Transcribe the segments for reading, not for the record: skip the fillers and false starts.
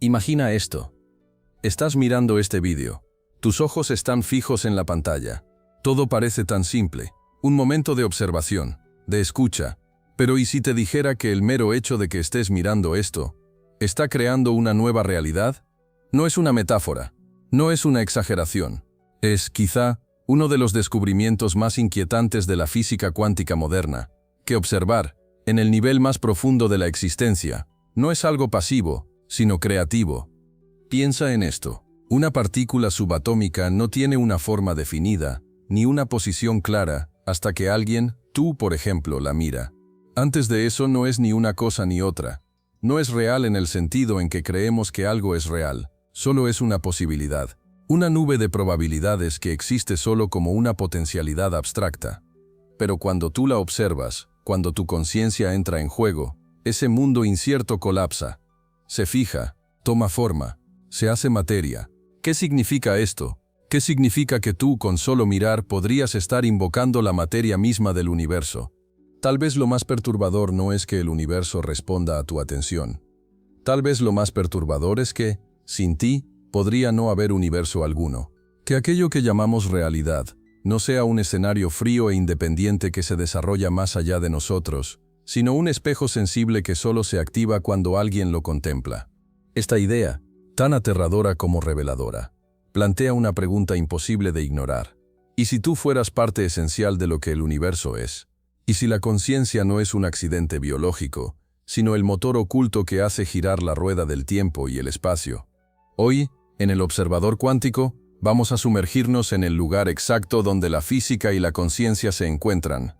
Imagina esto. Estás mirando este vídeo. Tus ojos están fijos en la pantalla. Todo parece tan simple. Un momento de observación, de escucha. Pero ¿y si te dijera que el mero hecho de que estés mirando esto está creando una nueva realidad? No es una metáfora, no es una exageración. Es, quizá, uno de los descubrimientos más inquietantes de la física cuántica moderna, que observar, en el nivel más profundo de la existencia, no es algo pasivo, sino creativo. Piensa en esto. Una partícula subatómica no tiene una forma definida, ni una posición clara, hasta que alguien, tú por ejemplo, la mira. Antes de eso no es ni una cosa ni otra. No es real en el sentido en que creemos que algo es real, solo es una posibilidad. Una nube de probabilidades que existe solo como una potencialidad abstracta. Pero cuando tú la observas, cuando tu conciencia entra en juego, ese mundo incierto colapsa. Se fija, toma forma, se hace materia. ¿Qué significa esto? ¿Qué significa que tú con solo mirar podrías estar invocando la materia misma del universo? Tal vez lo más perturbador no es que el universo responda a tu atención. Tal vez lo más perturbador es que, sin ti, podría no haber universo alguno. Que aquello que llamamos realidad no sea un escenario frío e independiente que se desarrolla más allá de nosotros, sino un espejo sensible que solo se activa cuando alguien lo contempla. Esta idea, tan aterradora como reveladora, plantea una pregunta imposible de ignorar. ¿Y si tú fueras parte esencial de lo que el universo es? ¿Y si la conciencia no es un accidente biológico, sino el motor oculto que hace girar la rueda del tiempo y el espacio? Hoy, en el observador cuántico, vamos a sumergirnos en el lugar exacto donde la física y la conciencia se encuentran.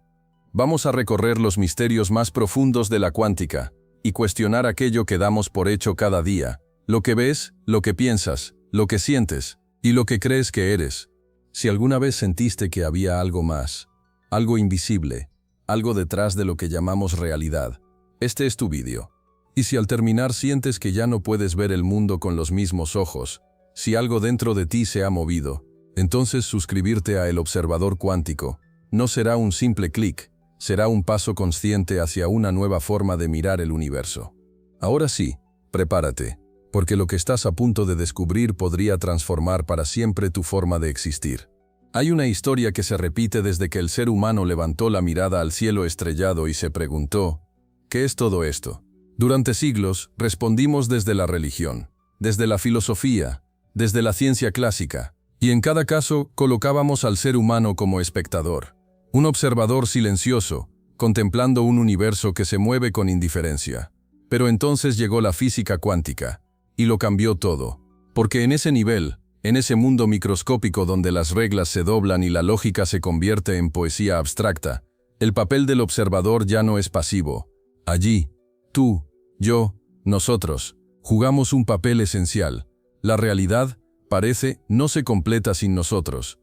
Vamos a recorrer los misterios más profundos de la cuántica y cuestionar aquello que damos por hecho cada día, lo que ves, lo que piensas, lo que sientes y lo que crees que eres. Si alguna vez sentiste que había algo más, algo invisible, algo detrás de lo que llamamos realidad, este es tu vídeo. Y si al terminar sientes que ya no puedes ver el mundo con los mismos ojos, si algo dentro de ti se ha movido, entonces suscribirte a El Observador Cuántico no será un simple clic, será un paso consciente hacia una nueva forma de mirar el universo. Ahora sí, prepárate, porque lo que estás a punto de descubrir podría transformar para siempre tu forma de existir. Hay una historia que se repite desde que el ser humano levantó la mirada al cielo estrellado y se preguntó, ¿qué es todo esto? Durante siglos, respondimos desde la religión, desde la filosofía, desde la ciencia clásica, y en cada caso colocábamos al ser humano como espectador, un observador silencioso, contemplando un universo que se mueve con indiferencia. Pero entonces llegó la física cuántica, y lo cambió todo, porque en ese nivel, en ese mundo microscópico donde las reglas se doblan y la lógica se convierte en poesía abstracta, el papel del observador ya no es pasivo. Allí, tú, yo, nosotros, jugamos un papel esencial. La realidad, parece, no se completa sin nosotros.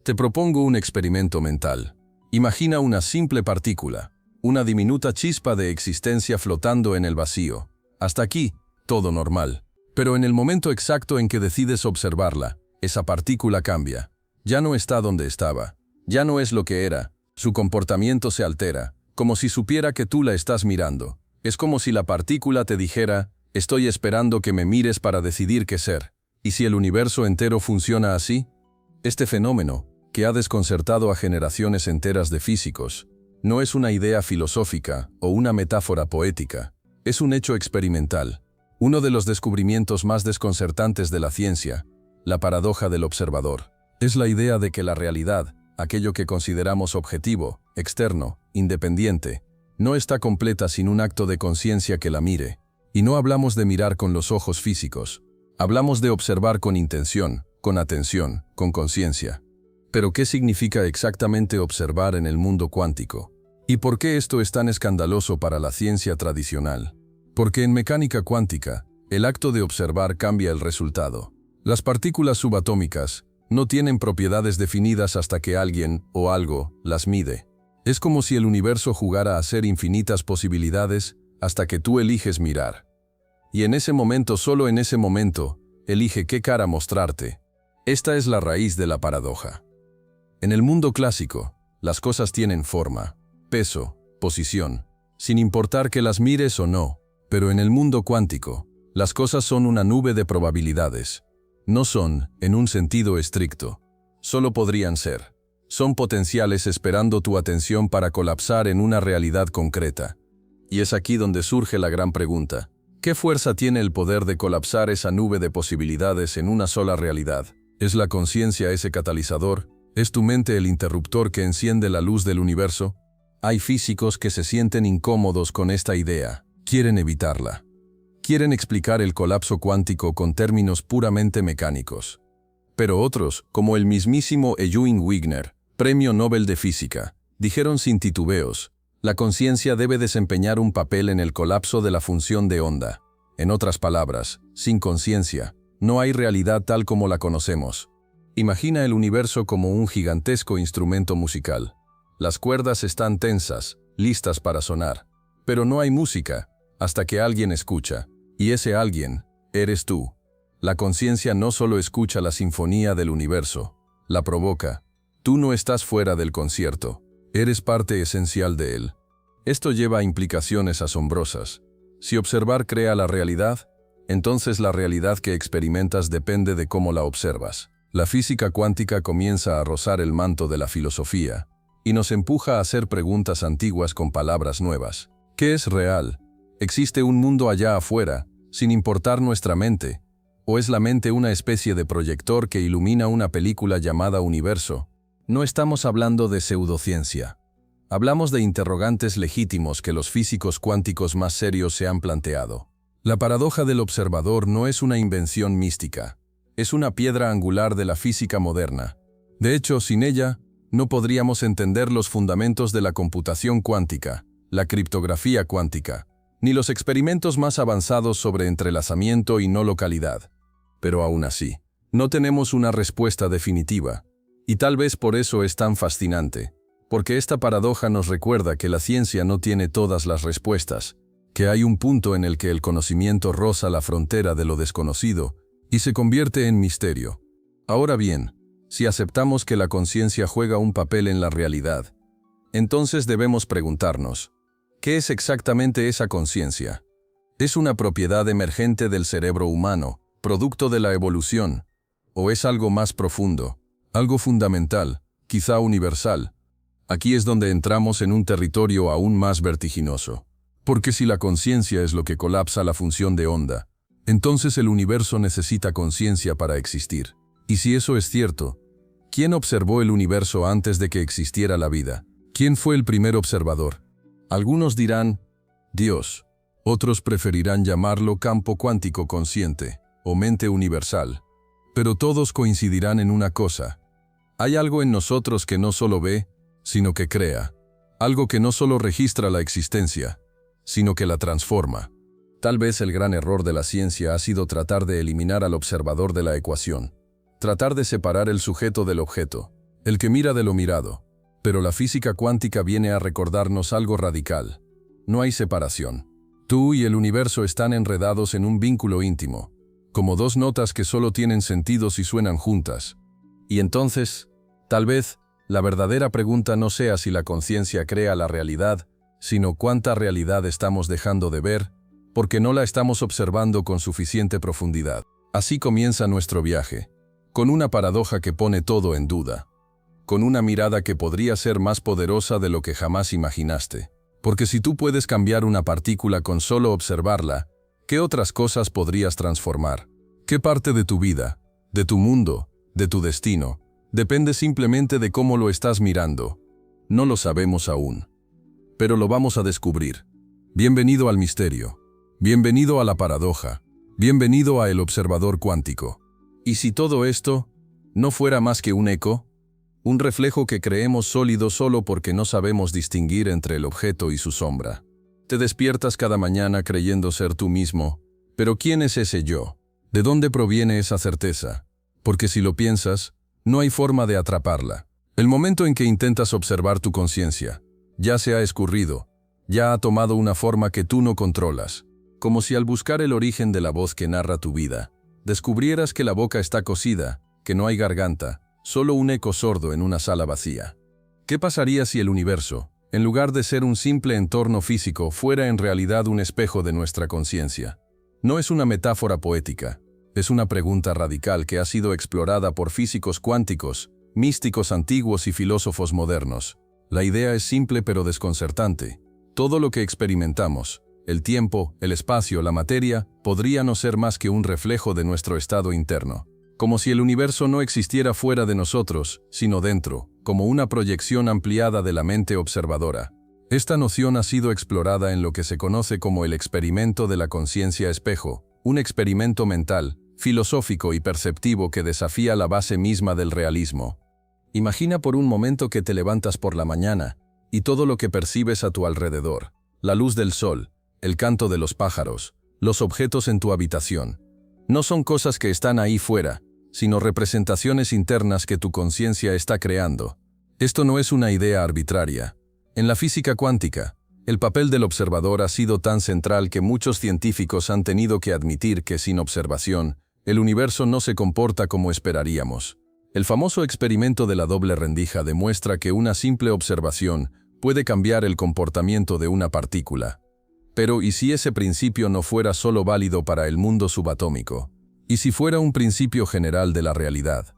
Te propongo un experimento mental. Imagina una simple partícula, una diminuta chispa de existencia flotando en el vacío. Hasta aquí, todo normal. Pero en el momento exacto en que decides observarla, esa partícula cambia. Ya no está donde estaba. Ya no es lo que era. Su comportamiento se altera, como si supiera que tú la estás mirando. Es como si la partícula te dijera, estoy esperando que me mires para decidir qué ser. ¿Y si el universo entero funciona así? Este fenómeno, que ha desconcertado a generaciones enteras de físicos, no es una idea filosófica o una metáfora poética. Es un hecho experimental. Uno de los descubrimientos más desconcertantes de la ciencia, la paradoja del observador, es la idea de que la realidad, aquello que consideramos objetivo, externo, independiente, no está completa sin un acto de conciencia que la mire. Y no hablamos de mirar con los ojos físicos. Hablamos de observar con intención, con atención, con conciencia. Pero ¿qué significa exactamente observar en el mundo cuántico? ¿Y por qué esto es tan escandaloso para la ciencia tradicional? Porque en mecánica cuántica, el acto de observar cambia el resultado. Las partículas subatómicas no tienen propiedades definidas hasta que alguien, o algo, las mide. Es como si el universo jugara a ser infinitas posibilidades hasta que tú eliges mirar. Y en ese momento, solo en ese momento, elige qué cara mostrarte. Esta es la raíz de la paradoja. En el mundo clásico, las cosas tienen forma, peso, posición, sin importar que las mires o no. Pero en el mundo cuántico, Las cosas son una nube de probabilidades. No son, en un sentido estricto. Solo podrían ser. Son potenciales esperando tu atención para colapsar en una realidad concreta. Y es aquí donde surge la gran pregunta. ¿Qué fuerza tiene el poder de colapsar esa nube de posibilidades en una sola realidad? ¿Es la conciencia ese catalizador? ¿Es tu mente el interruptor que enciende la luz del universo? Hay físicos que se sienten incómodos con esta idea. Quieren evitarla. Quieren explicar el colapso cuántico con términos puramente mecánicos. Pero otros, como el mismísimo Eugene Wigner, Premio Nobel de Física, dijeron sin titubeos: la conciencia debe desempeñar un papel en el colapso de la función de onda. En otras palabras, sin conciencia, no hay realidad tal como la conocemos. Imagina el universo como un gigantesco instrumento musical. Las cuerdas están tensas, listas para sonar. Pero no hay música, hasta que alguien escucha. Y ese alguien, eres tú. La conciencia no solo escucha la sinfonía del universo, la provoca. Tú no estás fuera del concierto. Eres parte esencial de él. Esto lleva a implicaciones asombrosas. Si observar crea la realidad, entonces la realidad que experimentas depende de cómo la observas. La física cuántica comienza a rozar el manto de la filosofía y nos empuja a hacer preguntas antiguas con palabras nuevas. ¿Qué es real? ¿Existe un mundo allá afuera, sin importar nuestra mente? ¿O es la mente una especie de proyector que ilumina una película llamada universo? No estamos hablando de pseudociencia. Hablamos de interrogantes legítimos que los físicos cuánticos más serios se han planteado. La paradoja del observador no es una invención mística. Es una piedra angular de la física moderna. De hecho, sin ella, no podríamos entender los fundamentos de la computación cuántica, la criptografía cuántica, ni los experimentos más avanzados sobre entrelazamiento y no localidad. Pero aún así, no tenemos una respuesta definitiva. Y tal vez por eso es tan fascinante, porque esta paradoja nos recuerda que la ciencia no tiene todas las respuestas, que hay un punto en el que el conocimiento roza la frontera de lo desconocido y se convierte en misterio. Ahora bien, si aceptamos que la conciencia juega un papel en la realidad, entonces debemos preguntarnos, ¿qué es exactamente esa conciencia? ¿Es una propiedad emergente del cerebro humano, producto de la evolución? ¿O es algo más profundo, algo fundamental, quizá universal? Aquí es donde entramos en un territorio aún más vertiginoso. Porque si la conciencia es lo que colapsa la función de onda, entonces el universo necesita conciencia para existir. Y si eso es cierto, ¿quién observó el universo antes de que existiera la vida? ¿Quién fue el primer observador? Algunos dirán, Dios. Otros preferirán llamarlo campo cuántico consciente, o mente universal. Pero todos coincidirán en una cosa. Hay algo en nosotros que no solo ve, sino que crea. Algo que no solo registra la existencia, sino que la transforma. Tal vez el gran error de la ciencia ha sido tratar de eliminar al observador de la ecuación. Tratar de separar el sujeto del objeto, el que mira de lo mirado. Pero la física cuántica viene a recordarnos algo radical. No hay separación. Tú y el universo están enredados en un vínculo íntimo, como dos notas que solo tienen sentido si suenan juntas. Y entonces, tal vez, la verdadera pregunta no sea si la conciencia crea la realidad, sino cuánta realidad estamos dejando de ver, porque no la estamos observando con suficiente profundidad. Así comienza nuestro viaje, con una paradoja que pone todo en duda, con una mirada que podría ser más poderosa de lo que jamás imaginaste. Porque si tú puedes cambiar una partícula con solo observarla, ¿qué otras cosas podrías transformar? ¿Qué parte de tu vida, de tu mundo, de tu destino, depende simplemente de cómo lo estás mirando? No lo sabemos aún. Pero lo vamos a descubrir. Bienvenido al misterio. Bienvenido a la paradoja. Bienvenido a el observador cuántico. ¿Y si todo esto no fuera más que un eco? Un reflejo que creemos sólido solo porque no sabemos distinguir entre el objeto y su sombra. Te despiertas cada mañana creyendo ser tú mismo, pero ¿quién es ese yo? ¿De dónde proviene esa certeza? Porque si lo piensas, no hay forma de atraparla. El momento en que intentas observar tu conciencia, ya se ha escurrido, ya ha tomado una forma que tú no controlas. Como si al buscar el origen de la voz que narra tu vida, descubrieras que la boca está cosida, que no hay garganta, solo un eco sordo en una sala vacía. ¿Qué pasaría si el universo, en lugar de ser un simple entorno físico, fuera en realidad un espejo de nuestra conciencia? No es una metáfora poética, es una pregunta radical que ha sido explorada por físicos cuánticos, místicos antiguos y filósofos modernos. La idea es simple pero desconcertante. Todo lo que experimentamos, el tiempo, el espacio, la materia, podría no ser más que un reflejo de nuestro estado interno. Como si el universo no existiera fuera de nosotros, sino dentro, como una proyección ampliada de la mente observadora. Esta noción ha sido explorada en lo que se conoce como el experimento de la conciencia espejo, un experimento mental, filosófico y perceptivo que desafía la base misma del realismo. Imagina por un momento que te levantas por la mañana, y todo lo que percibes a tu alrededor, la luz del sol, el canto de los pájaros, los objetos en tu habitación, no son cosas que están ahí fuera, sino representaciones internas que tu conciencia está creando. Esto no es una idea arbitraria. En la física cuántica, el papel del observador ha sido tan central que muchos científicos han tenido que admitir que sin observación, el universo no se comporta como esperaríamos. El famoso experimento de la doble rendija demuestra que una simple observación puede cambiar el comportamiento de una partícula. Pero ¿y si ese principio no fuera solo válido para el mundo subatómico? ¿Y si fuera un principio general de la realidad?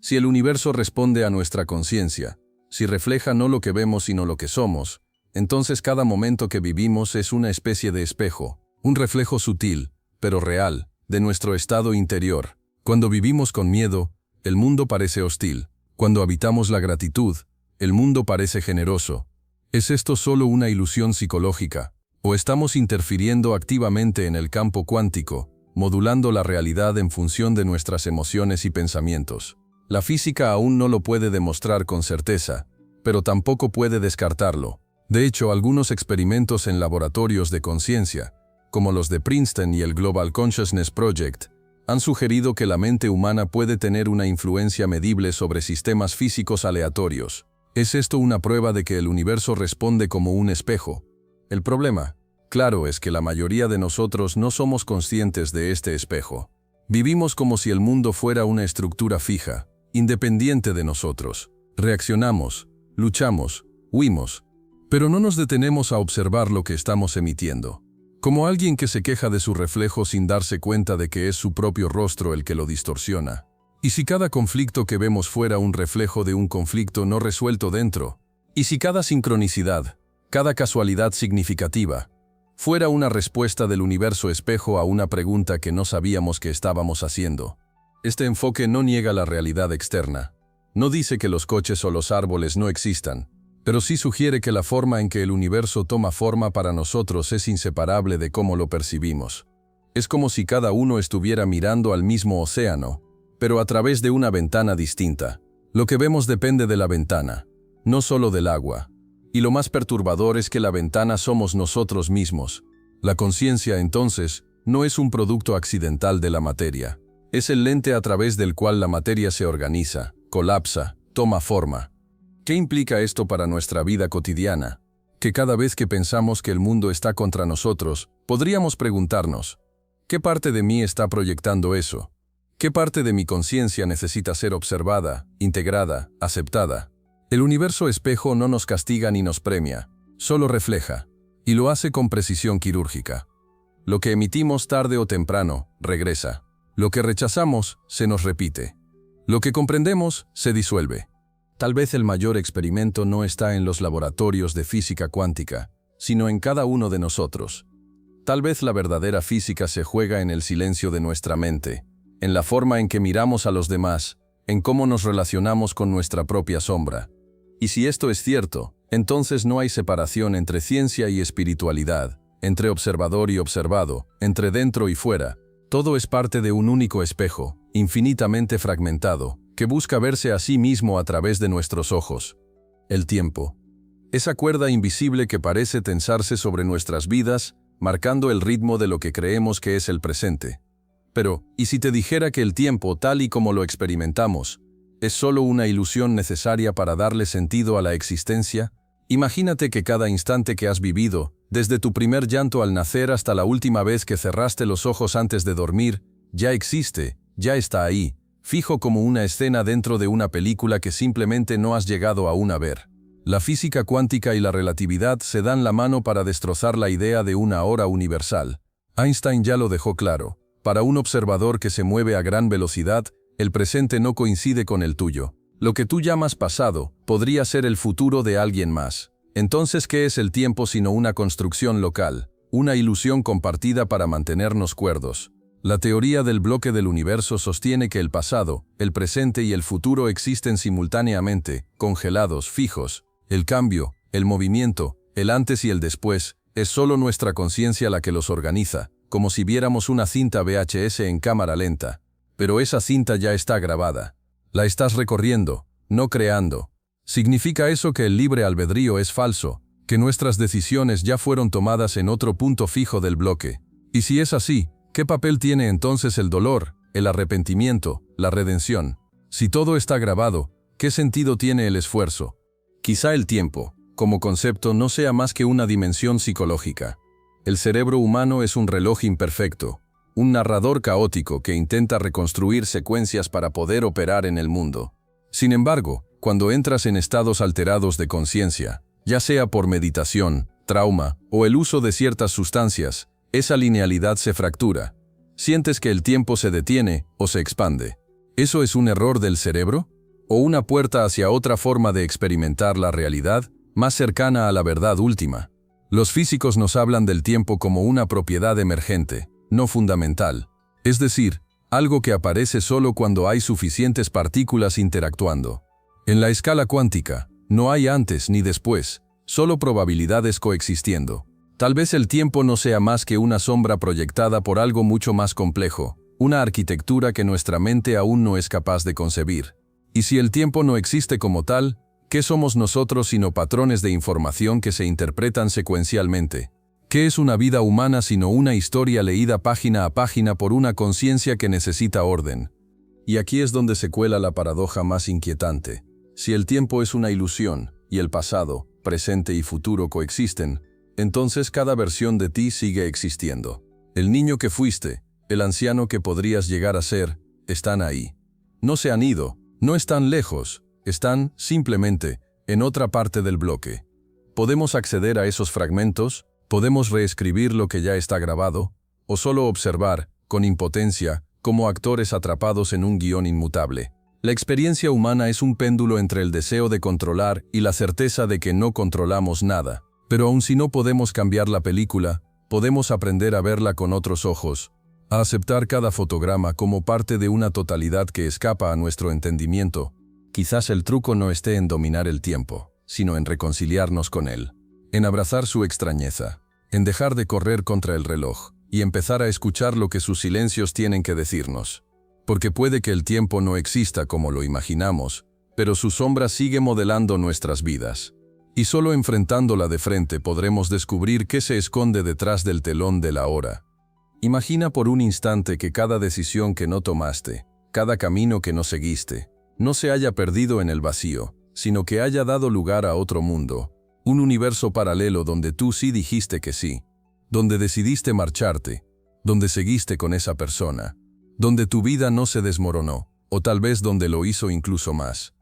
Si el universo responde a nuestra conciencia, si refleja no lo que vemos sino lo que somos, entonces cada momento que vivimos es una especie de espejo, un reflejo sutil, pero real, de nuestro estado interior. Cuando vivimos con miedo, el mundo parece hostil. Cuando habitamos la gratitud, el mundo parece generoso. ¿Es esto solo una ilusión psicológica? ¿O estamos interfiriendo activamente en el campo cuántico, modulando la realidad en función de nuestras emociones y pensamientos? La física aún no lo puede demostrar con certeza, pero tampoco puede descartarlo. De hecho, algunos experimentos en laboratorios de conciencia, como los de Princeton y el Global Consciousness Project, han sugerido que la mente humana puede tener una influencia medible sobre sistemas físicos aleatorios. ¿Es esto una prueba de que el universo responde como un espejo? El problema, claro, es que la mayoría de nosotros no somos conscientes de este espejo. Vivimos como si el mundo fuera una estructura fija, independiente de nosotros. Reaccionamos, luchamos, huimos, pero no nos detenemos a observar lo que estamos emitiendo. Como alguien que se queja de su reflejo sin darse cuenta de que es su propio rostro el que lo distorsiona. ¿Y si cada conflicto que vemos fuera un reflejo de un conflicto no resuelto dentro? ¿Y si cada sincronicidad, cada casualidad significativa, fuera una respuesta del universo espejo a una pregunta que no sabíamos que estábamos haciendo? Este enfoque no niega la realidad externa. No dice que los coches o los árboles no existan, pero sí sugiere que la forma en que el universo toma forma para nosotros es inseparable de cómo lo percibimos. Es como si cada uno estuviera mirando al mismo océano, pero a través de una ventana distinta. Lo que vemos depende de la ventana, no solo del agua. Y lo más perturbador es que la ventana somos nosotros mismos. La conciencia, entonces, no es un producto accidental de la materia. Es el lente a través del cual la materia se organiza, colapsa, toma forma. ¿Qué implica esto para nuestra vida cotidiana? Que cada vez que pensamos que el mundo está contra nosotros, podríamos preguntarnos, ¿qué parte de mí está proyectando eso? ¿Qué parte de mi conciencia necesita ser observada, integrada, aceptada? El universo espejo no nos castiga ni nos premia, solo refleja, y lo hace con precisión quirúrgica. Lo que emitimos tarde o temprano, regresa. Lo que rechazamos, se nos repite. Lo que comprendemos, se disuelve. Tal vez el mayor experimento no está en los laboratorios de física cuántica, sino en cada uno de nosotros. Tal vez la verdadera física se juega en el silencio de nuestra mente, en la forma en que miramos a los demás, en cómo nos relacionamos con nuestra propia sombra. Y si esto es cierto, entonces no hay separación entre ciencia y espiritualidad, entre observador y observado, entre dentro y fuera. Todo es parte de un único espejo, infinitamente fragmentado, que busca verse a sí mismo a través de nuestros ojos. El tiempo. Esa cuerda invisible que parece tensarse sobre nuestras vidas, marcando el ritmo de lo que creemos que es el presente. Pero, ¿y si te dijera que el tiempo, tal y como lo experimentamos, es solo una ilusión necesaria para darle sentido a la existencia? Imagínate que cada instante que has vivido, desde tu primer llanto al nacer hasta la última vez que cerraste los ojos antes de dormir, ya existe, ya está ahí, fijo como una escena dentro de una película que simplemente no has llegado aún a ver. La física cuántica y la relatividad se dan la mano para destrozar la idea de una hora universal. Einstein ya lo dejó claro. Para un observador que se mueve a gran velocidad, el presente no coincide con el tuyo. Lo que tú llamas pasado podría ser el futuro de alguien más. Entonces, ¿qué es el tiempo sino una construcción local? Una ilusión compartida para mantenernos cuerdos. La teoría del bloque del universo sostiene que el pasado, el presente y el futuro existen simultáneamente, congelados, fijos. El cambio, el movimiento, el antes y el después, es solo nuestra conciencia la que los organiza, como si viéramos una cinta VHS en cámara lenta. Pero esa cinta ya está grabada. La estás recorriendo, no creando. ¿Significa eso que el libre albedrío es falso, que nuestras decisiones ya fueron tomadas en otro punto fijo del bloque? Y si es así, ¿qué papel tiene entonces el dolor, el arrepentimiento, la redención? Si todo está grabado, ¿qué sentido tiene el esfuerzo? Quizá el tiempo, como concepto, no sea más que una dimensión psicológica. El cerebro humano es un reloj imperfecto, un narrador caótico que intenta reconstruir secuencias para poder operar en el mundo. Sin embargo, cuando entras en estados alterados de conciencia, ya sea por meditación, trauma o el uso de ciertas sustancias, esa linealidad se fractura. Sientes que el tiempo se detiene o se expande. ¿Eso es un error del cerebro? ¿O una puerta hacia otra forma de experimentar la realidad, más cercana a la verdad última? Los físicos nos hablan del tiempo como una propiedad emergente, no fundamental. Es decir, algo que aparece solo cuando hay suficientes partículas interactuando. En la escala cuántica, no hay antes ni después, solo probabilidades coexistiendo. Tal vez el tiempo no sea más que una sombra proyectada por algo mucho más complejo, una arquitectura que nuestra mente aún no es capaz de concebir. Y si el tiempo no existe como tal, ¿qué somos nosotros sino patrones de información que se interpretan secuencialmente? ¿Qué es una vida humana sino una historia leída página a página por una conciencia que necesita orden? Y aquí es donde se cuela la paradoja más inquietante. Si el tiempo es una ilusión, y el pasado, presente y futuro coexisten, entonces cada versión de ti sigue existiendo. El niño que fuiste, el anciano que podrías llegar a ser, están ahí. No se han ido, no están lejos, están, simplemente, en otra parte del bloque. ¿Podemos acceder a esos fragmentos? ¿Podemos reescribir lo que ya está grabado? ¿O solo observar, con impotencia, como actores atrapados en un guión inmutable? La experiencia humana es un péndulo entre el deseo de controlar y la certeza de que no controlamos nada. Pero aun si no podemos cambiar la película, podemos aprender a verla con otros ojos, a aceptar cada fotograma como parte de una totalidad que escapa a nuestro entendimiento. Quizás el truco no esté en dominar el tiempo, sino en reconciliarnos con él, en abrazar su extrañeza, en dejar de correr contra el reloj y empezar a escuchar lo que sus silencios tienen que decirnos. Porque puede que el tiempo no exista como lo imaginamos, pero su sombra sigue modelando nuestras vidas. Y solo enfrentándola de frente podremos descubrir qué se esconde detrás del telón de la hora. Imagina por un instante que cada decisión que no tomaste, cada camino que no seguiste, no se haya perdido en el vacío, sino que haya dado lugar a otro mundo, un universo paralelo donde tú sí dijiste que sí, donde decidiste marcharte, donde seguiste con esa persona, donde tu vida no se desmoronó, o tal vez donde lo hizo incluso más.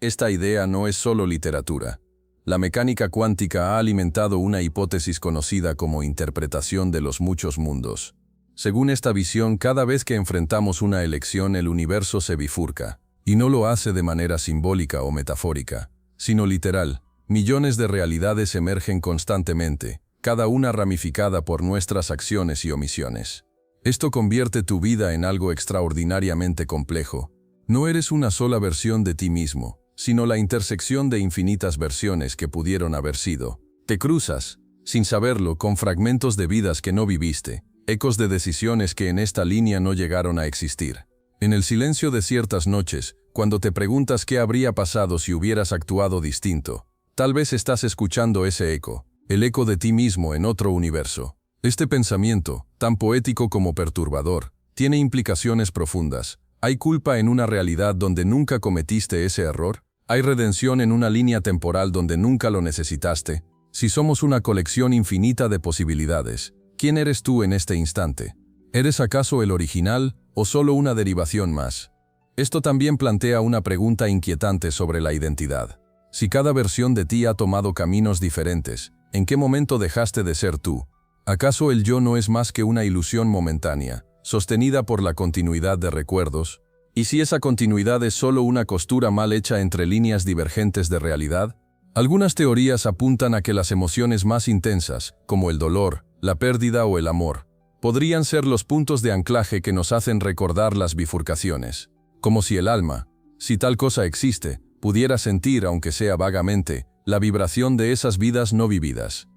Esta idea no es solo literatura. La mecánica cuántica ha alimentado una hipótesis conocida como interpretación de los muchos mundos. Según esta visión, cada vez que enfrentamos una elección, el universo se bifurca, y no lo hace de manera simbólica o metafórica, sino literal. Millones de realidades emergen constantemente, cada una ramificada por nuestras acciones y omisiones. Esto convierte tu vida en algo extraordinariamente complejo. No eres una sola versión de ti mismo, sino la intersección de infinitas versiones que pudieron haber sido. Te cruzas, sin saberlo, con fragmentos de vidas que no viviste, ecos de decisiones que en esta línea no llegaron a existir. En el silencio de ciertas noches, cuando te preguntas qué habría pasado si hubieras actuado distinto, tal vez estás escuchando ese eco, el eco de ti mismo en otro universo. Este pensamiento, tan poético como perturbador, tiene implicaciones profundas. ¿Hay culpa en una realidad donde nunca cometiste ese error? ¿Hay redención en una línea temporal donde nunca lo necesitaste? Si somos una colección infinita de posibilidades, ¿quién eres tú en este instante? ¿Eres acaso el original o solo una derivación más? Esto también plantea una pregunta inquietante sobre la identidad. Si cada versión de ti ha tomado caminos diferentes, ¿en qué momento dejaste de ser tú? ¿Acaso el yo no es más que una ilusión momentánea, sostenida por la continuidad de recuerdos? ¿Y si esa continuidad es solo una costura mal hecha entre líneas divergentes de realidad? Algunas teorías apuntan a que las emociones más intensas, como el dolor, la pérdida o el amor, podrían ser los puntos de anclaje que nos hacen recordar las bifurcaciones. Como si el alma, si tal cosa existe, pudiera sentir, aunque sea vagamente, la vibración de esas vidas no vividas.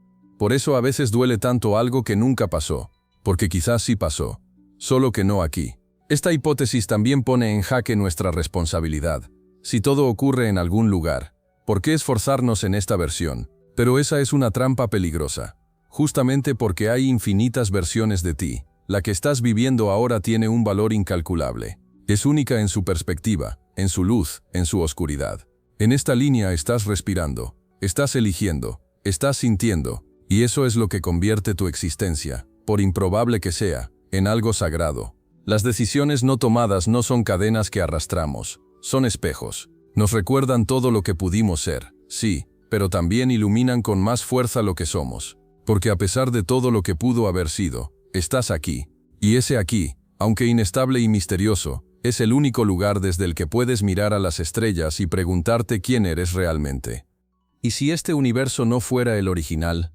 Por eso a veces duele tanto algo que nunca pasó, porque quizás sí pasó, solo que no aquí. Esta hipótesis también pone en jaque nuestra responsabilidad. Si todo ocurre en algún lugar, ¿por qué esforzarnos en esta versión? Pero esa es una trampa peligrosa. Justamente porque hay infinitas versiones de ti, la que estás viviendo ahora tiene un valor incalculable. Es única en su perspectiva, en su luz, en su oscuridad. En esta línea estás respirando, estás eligiendo, estás sintiendo, y eso es lo que convierte tu existencia, por improbable que sea, en algo sagrado. Las decisiones no tomadas no son cadenas que arrastramos, son espejos. Nos recuerdan todo lo que pudimos ser, sí, pero también iluminan con más fuerza lo que somos. Porque a pesar de todo lo que pudo haber sido, estás aquí. Y ese aquí, aunque inestable y misterioso, es el único lugar desde el que puedes mirar a las estrellas y preguntarte quién eres realmente. ¿Y si este universo no fuera el original?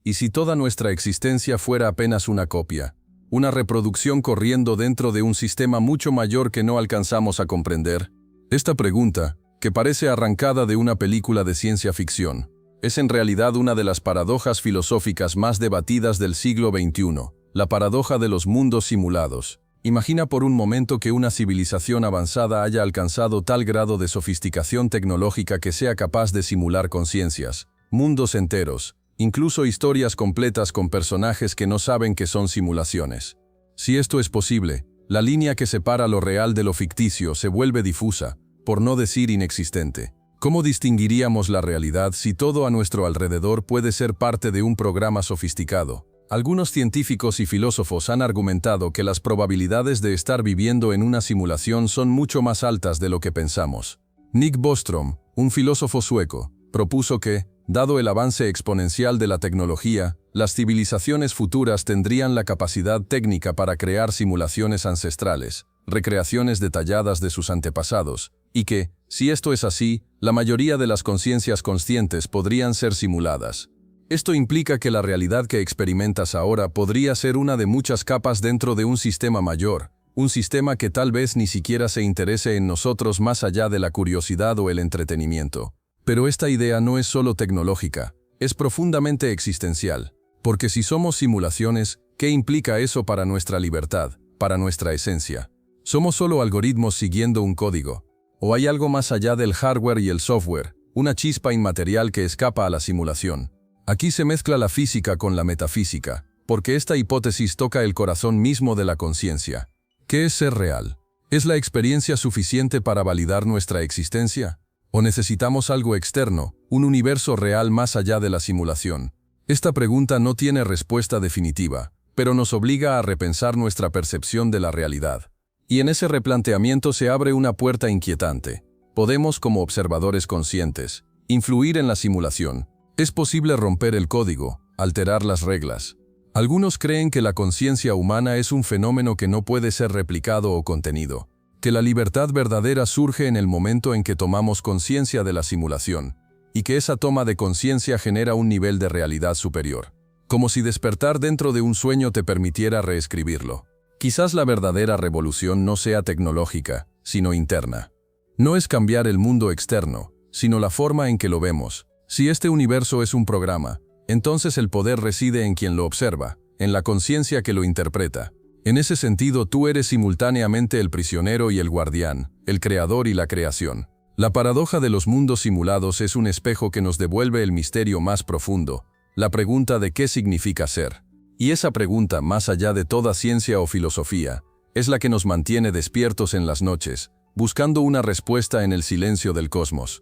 ¿Y si toda nuestra existencia fuera apenas una copia? Una reproducción corriendo dentro de un sistema mucho mayor que no alcanzamos a comprender. Esta pregunta, que parece arrancada de una película de ciencia ficción, es en realidad una de las paradojas filosóficas más debatidas del siglo XXI, la paradoja de los mundos simulados. Imagina por un momento que una civilización avanzada haya alcanzado tal grado de sofisticación tecnológica que sea capaz de simular conciencias, mundos enteros, incluso historias completas con personajes que no saben que son simulaciones. Si esto es posible, la línea que separa lo real de lo ficticio se vuelve difusa, por no decir inexistente. ¿Cómo distinguiríamos la realidad si todo a nuestro alrededor puede ser parte de un programa sofisticado? Algunos científicos y filósofos han argumentado que las probabilidades de estar viviendo en una simulación son mucho más altas de lo que pensamos. Nick Bostrom, un filósofo sueco, propuso que, dado el avance exponencial de la tecnología, las civilizaciones futuras tendrían la capacidad técnica para crear simulaciones ancestrales, recreaciones detalladas de sus antepasados, y que, si esto es así, la mayoría de las conciencias conscientes podrían ser simuladas. Esto implica que la realidad que experimentas ahora podría ser una de muchas capas dentro de un sistema mayor, un sistema que tal vez ni siquiera se interese en nosotros más allá de la curiosidad o el entretenimiento. Pero esta idea no es solo tecnológica, es profundamente existencial. Porque si somos simulaciones, ¿qué implica eso para nuestra libertad, para nuestra esencia? ¿Somos solo algoritmos siguiendo un código? ¿O hay algo más allá del hardware y el software, una chispa inmaterial que escapa a la simulación? Aquí se mezcla la física con la metafísica, porque esta hipótesis toca el corazón mismo de la conciencia. ¿Qué es ser real? ¿Es la experiencia suficiente para validar nuestra existencia? ¿O necesitamos algo externo, un universo real más allá de la simulación? Esta pregunta no tiene respuesta definitiva, pero nos obliga a repensar nuestra percepción de la realidad. Y en ese replanteamiento se abre una puerta inquietante. Podemos, como observadores conscientes, influir en la simulación. Es posible romper el código, alterar las reglas. Algunos creen que la conciencia humana es un fenómeno que no puede ser replicado o contenido, que la libertad verdadera surge en el momento en que tomamos conciencia de la simulación, y que esa toma de conciencia genera un nivel de realidad superior. Como si despertar dentro de un sueño te permitiera reescribirlo. Quizás la verdadera revolución no sea tecnológica, sino interna. No es cambiar el mundo externo, sino la forma en que lo vemos. Si este universo es un programa, entonces el poder reside en quien lo observa, en la conciencia que lo interpreta. En ese sentido, tú eres simultáneamente el prisionero y el guardián, el creador y la creación. La paradoja de los mundos simulados es un espejo que nos devuelve el misterio más profundo, la pregunta de qué significa ser. Y esa pregunta, más allá de toda ciencia o filosofía, es la que nos mantiene despiertos en las noches, buscando una respuesta en el silencio del cosmos.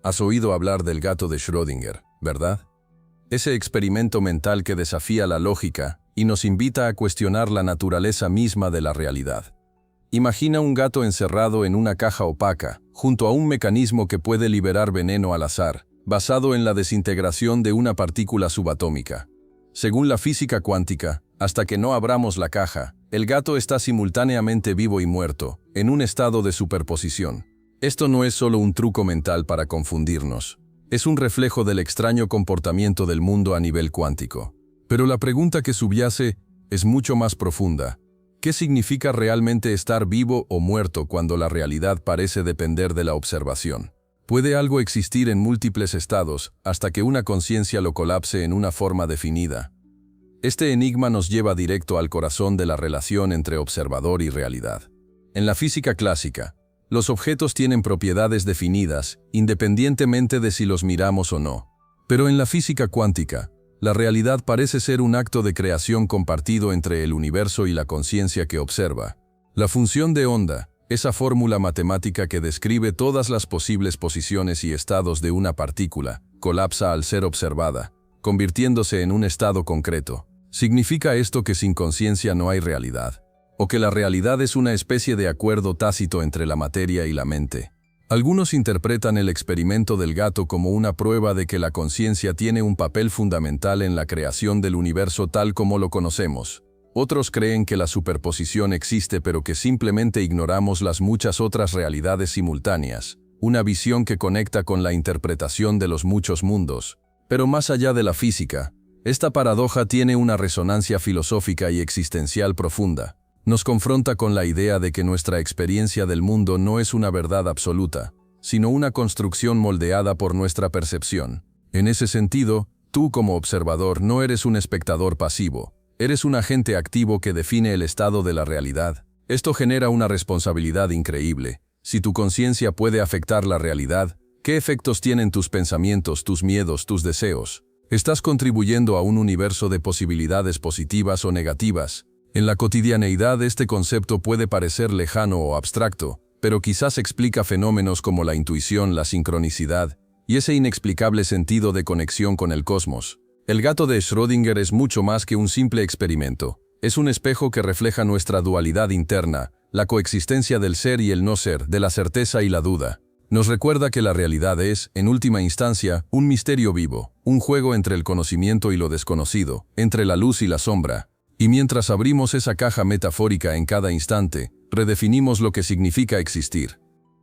Has oído hablar del gato de Schrödinger, ¿verdad? Ese experimento mental que desafía la lógica y nos invita a cuestionar la naturaleza misma de la realidad. Imagina un gato encerrado en una caja opaca, junto a un mecanismo que puede liberar veneno al azar, basado en la desintegración de una partícula subatómica. Según la física cuántica, hasta que no abramos la caja, el gato está simultáneamente vivo y muerto, en un estado de superposición. Esto no es solo un truco mental para confundirnos. Es un reflejo del extraño comportamiento del mundo a nivel cuántico. Pero la pregunta que subyace es mucho más profunda. ¿Qué significa realmente estar vivo o muerto cuando la realidad parece depender de la observación? ¿Puede algo existir en múltiples estados hasta que una conciencia lo colapse en una forma definida? Este enigma nos lleva directo al corazón de la relación entre observador y realidad. En la física clásica, los objetos tienen propiedades definidas, independientemente de si los miramos o no. Pero en la física cuántica, la realidad parece ser un acto de creación compartido entre el universo y la conciencia que observa. La función de onda, esa fórmula matemática que describe todas las posibles posiciones y estados de una partícula, colapsa al ser observada, convirtiéndose en un estado concreto. ¿Significa esto que sin conciencia no hay realidad? ¿O que la realidad es una especie de acuerdo tácito entre la materia y la mente? Algunos interpretan el experimento del gato como una prueba de que la conciencia tiene un papel fundamental en la creación del universo tal como lo conocemos. Otros creen que la superposición existe pero que simplemente ignoramos las muchas otras realidades simultáneas, una visión que conecta con la interpretación de los muchos mundos. Pero más allá de la física, esta paradoja tiene una resonancia filosófica y existencial profunda. Nos confronta con la idea de que nuestra experiencia del mundo no es una verdad absoluta, sino una construcción moldeada por nuestra percepción. En ese sentido, tú como observador no eres un espectador pasivo, eres un agente activo que define el estado de la realidad. Esto genera una responsabilidad increíble. Si tu conciencia puede afectar la realidad, ¿qué efectos tienen tus pensamientos, tus miedos, tus deseos? ¿Estás contribuyendo a un universo de posibilidades positivas o negativas? En la cotidianeidad este concepto puede parecer lejano o abstracto, pero quizás explica fenómenos como la intuición, la sincronicidad y ese inexplicable sentido de conexión con el cosmos. El gato de Schrödinger es mucho más que un simple experimento. Es un espejo que refleja nuestra dualidad interna, la coexistencia del ser y el no ser, de la certeza y la duda. Nos recuerda que la realidad es, en última instancia, un misterio vivo, un juego entre el conocimiento y lo desconocido, entre la luz y la sombra. Y mientras abrimos esa caja metafórica en cada instante, redefinimos lo que significa existir.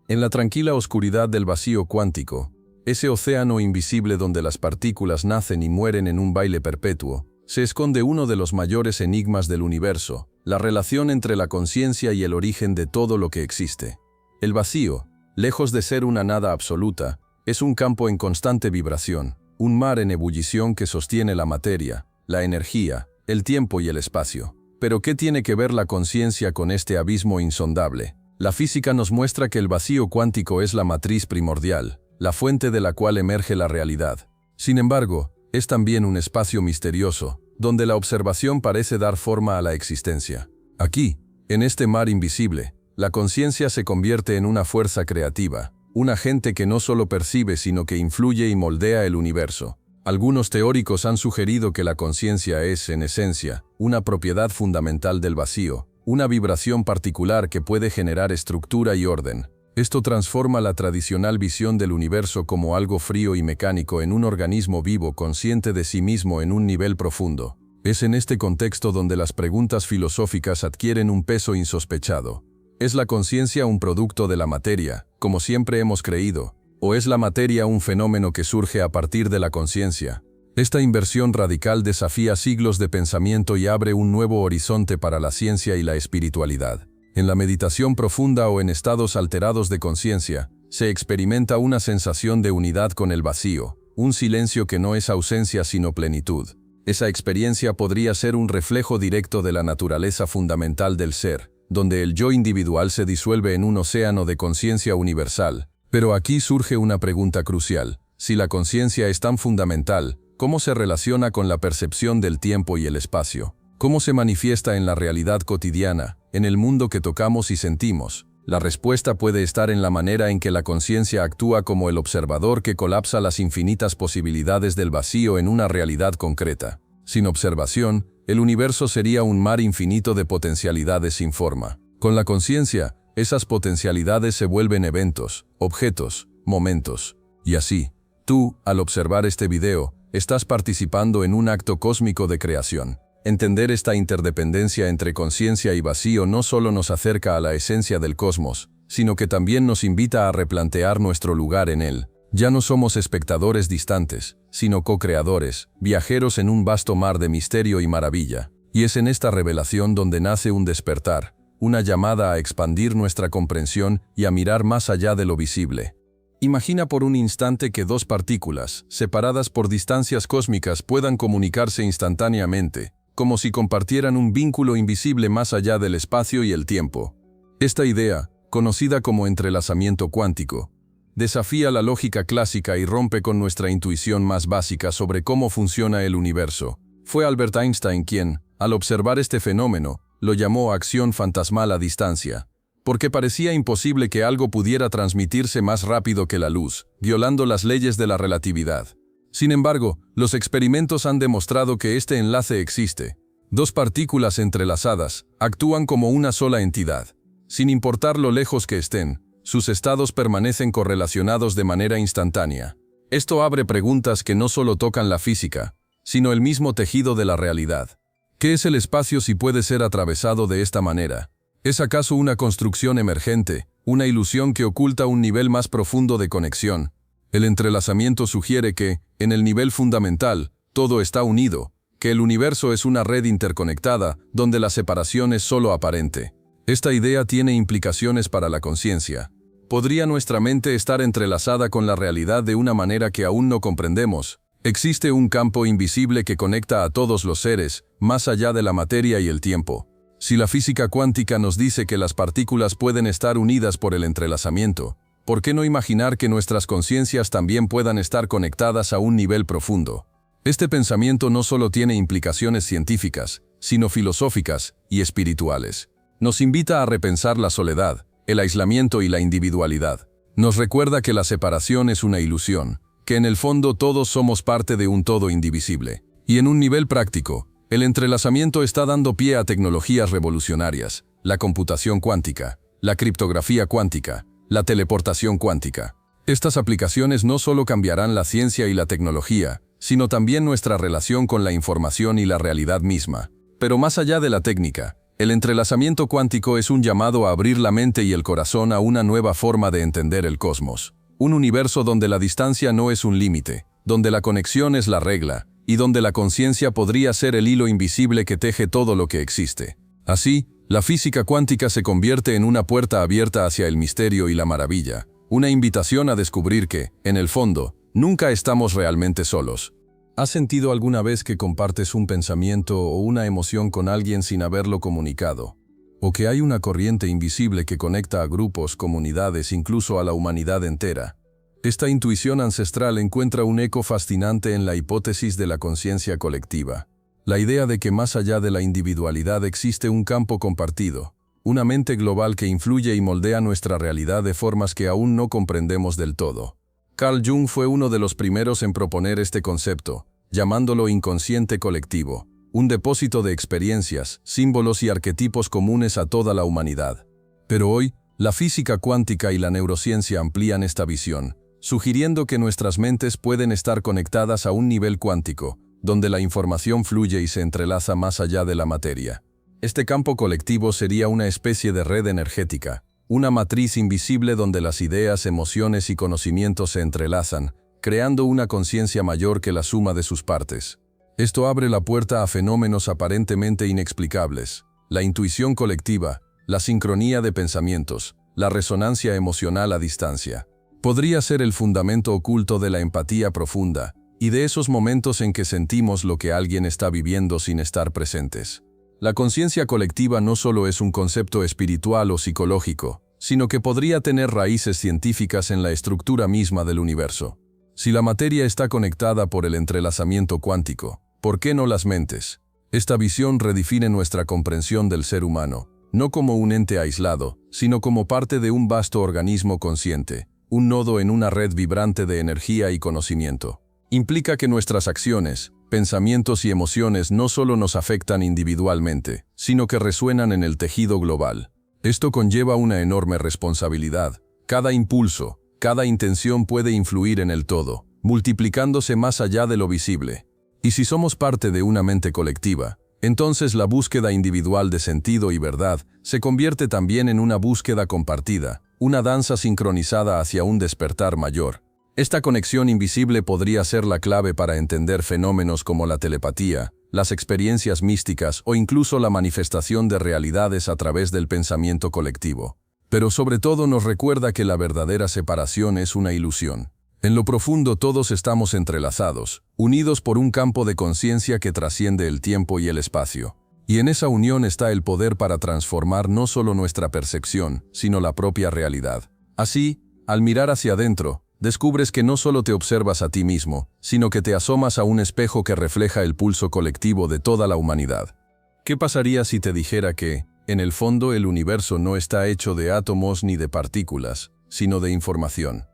En la tranquila oscuridad del vacío cuántico, ese océano invisible donde las partículas nacen y mueren en un baile perpetuo, se esconde uno de los mayores enigmas del universo, la relación entre la conciencia y el origen de todo lo que existe. El vacío, lejos de ser una nada absoluta, es un campo en constante vibración, un mar en ebullición que sostiene la materia, la energía, el tiempo y el espacio. Pero ¿qué tiene que ver la conciencia con este abismo insondable? La física nos muestra que el vacío cuántico es la matriz primordial, la fuente de la cual emerge la realidad. Sin embargo, es también un espacio misterioso, donde la observación parece dar forma a la existencia. Aquí, en este mar invisible, la conciencia se convierte en una fuerza creativa, un agente que no solo percibe sino que influye y moldea el universo. Algunos teóricos han sugerido que la conciencia es, en esencia, una propiedad fundamental del vacío, una vibración particular que puede generar estructura y orden. Esto transforma la tradicional visión del universo como algo frío y mecánico en un organismo vivo consciente de sí mismo en un nivel profundo. Es en este contexto donde las preguntas filosóficas adquieren un peso insospechado. ¿Es la conciencia un producto de la materia, como siempre hemos creído? ¿O es la materia un fenómeno que surge a partir de la conciencia? Esta inversión radical desafía siglos de pensamiento y abre un nuevo horizonte para la ciencia y la espiritualidad. En la meditación profunda o en estados alterados de conciencia, se experimenta una sensación de unidad con el vacío, un silencio que no es ausencia sino plenitud. Esa experiencia podría ser un reflejo directo de la naturaleza fundamental del ser, donde el yo individual se disuelve en un océano de conciencia universal. Pero aquí surge una pregunta crucial. Si la conciencia es tan fundamental, ¿cómo se relaciona con la percepción del tiempo y el espacio? ¿Cómo se manifiesta en la realidad cotidiana, en el mundo que tocamos y sentimos? La respuesta puede estar en la manera en que la conciencia actúa como el observador que colapsa las infinitas posibilidades del vacío en una realidad concreta. Sin observación, el universo sería un mar infinito de potencialidades sin forma. Con la conciencia, esas potencialidades se vuelven eventos, objetos, momentos. Y así, tú, al observar este video, estás participando en un acto cósmico de creación. Entender esta interdependencia entre conciencia y vacío no solo nos acerca a la esencia del cosmos, sino que también nos invita a replantear nuestro lugar en él. Ya no somos espectadores distantes, sino co-creadores, viajeros en un vasto mar de misterio y maravilla. Y es en esta revelación donde nace un despertar, una llamada a expandir nuestra comprensión y a mirar más allá de lo visible. Imagina por un instante que dos partículas, separadas por distancias cósmicas, puedan comunicarse instantáneamente, como si compartieran un vínculo invisible más allá del espacio y el tiempo. Esta idea, conocida como entrelazamiento cuántico, desafía la lógica clásica y rompe con nuestra intuición más básica sobre cómo funciona el universo. Fue Albert Einstein quien, al observar este fenómeno, lo llamó acción fantasmal a distancia, porque parecía imposible que algo pudiera transmitirse más rápido que la luz, violando las leyes de la relatividad. Sin embargo, los experimentos han demostrado que este enlace existe. Dos partículas entrelazadas actúan como una sola entidad. Sin importar lo lejos que estén, sus estados permanecen correlacionados de manera instantánea. Esto abre preguntas que no solo tocan la física, sino el mismo tejido de la realidad. ¿Qué es el espacio si puede ser atravesado de esta manera? ¿Es acaso una construcción emergente, una ilusión que oculta un nivel más profundo de conexión? El entrelazamiento sugiere que, en el nivel fundamental, todo está unido, que el universo es una red interconectada, donde la separación es solo aparente. Esta idea tiene implicaciones para la conciencia. ¿Podría nuestra mente estar entrelazada con la realidad de una manera que aún no comprendemos? Existe un campo invisible que conecta a todos los seres, más allá de la materia y el tiempo. Si la física cuántica nos dice que las partículas pueden estar unidas por el entrelazamiento, ¿por qué no imaginar que nuestras conciencias también puedan estar conectadas a un nivel profundo? Este pensamiento no solo tiene implicaciones científicas, sino filosóficas y espirituales. Nos invita a repensar la soledad, el aislamiento y la individualidad. Nos recuerda que la separación es una ilusión, que en el fondo todos somos parte de un todo indivisible. Y en un nivel práctico, el entrelazamiento está dando pie a tecnologías revolucionarias, la computación cuántica, la criptografía cuántica, la teleportación cuántica. Estas aplicaciones no solo cambiarán la ciencia y la tecnología, sino también nuestra relación con la información y la realidad misma. Pero más allá de la técnica, el entrelazamiento cuántico es un llamado a abrir la mente y el corazón a una nueva forma de entender el cosmos. Un universo donde la distancia no es un límite, donde la conexión es la regla, y donde la conciencia podría ser el hilo invisible que teje todo lo que existe. Así, la física cuántica se convierte en una puerta abierta hacia el misterio y la maravilla, una invitación a descubrir que, en el fondo, nunca estamos realmente solos. ¿Has sentido alguna vez que compartes un pensamiento o una emoción con alguien sin haberlo comunicado? ¿O que hay una corriente invisible que conecta a grupos, comunidades, incluso a la humanidad entera? Esta intuición ancestral encuentra un eco fascinante en la hipótesis de la conciencia colectiva. La idea de que más allá de la individualidad existe un campo compartido, una mente global que influye y moldea nuestra realidad de formas que aún no comprendemos del todo. Carl Jung fue uno de los primeros en proponer este concepto, llamándolo inconsciente colectivo, un depósito de experiencias, símbolos y arquetipos comunes a toda la humanidad. Pero hoy, la física cuántica y la neurociencia amplían esta visión, sugiriendo que nuestras mentes pueden estar conectadas a un nivel cuántico, donde la información fluye y se entrelaza más allá de la materia. Este campo colectivo sería una especie de red energética, una matriz invisible donde las ideas, emociones y conocimientos se entrelazan, creando una conciencia mayor que la suma de sus partes. Esto abre la puerta a fenómenos aparentemente inexplicables: la intuición colectiva, la sincronía de pensamientos, la resonancia emocional a distancia. Podría ser el fundamento oculto de la empatía profunda y de esos momentos en que sentimos lo que alguien está viviendo sin estar presentes. La conciencia colectiva no solo es un concepto espiritual o psicológico, sino que podría tener raíces científicas en la estructura misma del universo. Si la materia está conectada por el entrelazamiento cuántico, ¿por qué no las mentes? Esta visión redefine nuestra comprensión del ser humano, no como un ente aislado, sino como parte de un vasto organismo consciente, un nodo en una red vibrante de energía y conocimiento. Implica que nuestras acciones, pensamientos y emociones no solo nos afectan individualmente, sino que resuenan en el tejido global. Esto conlleva una enorme responsabilidad. Cada impulso, cada intención puede influir en el todo, multiplicándose más allá de lo visible. Y si somos parte de una mente colectiva, entonces la búsqueda individual de sentido y verdad se convierte también en una búsqueda compartida, una danza sincronizada hacia un despertar mayor. Esta conexión invisible podría ser la clave para entender fenómenos como la telepatía, las experiencias místicas o incluso la manifestación de realidades a través del pensamiento colectivo. Pero sobre todo nos recuerda que la verdadera separación es una ilusión. En lo profundo todos estamos entrelazados, unidos por un campo de conciencia que trasciende el tiempo y el espacio. Y en esa unión está el poder para transformar no solo nuestra percepción, sino la propia realidad. Así, al mirar hacia adentro, descubres que no solo te observas a ti mismo, sino que te asomas a un espejo que refleja el pulso colectivo de toda la humanidad. ¿Qué pasaría si te dijera que, en el fondo, el universo no está hecho de átomos ni de partículas, sino de información?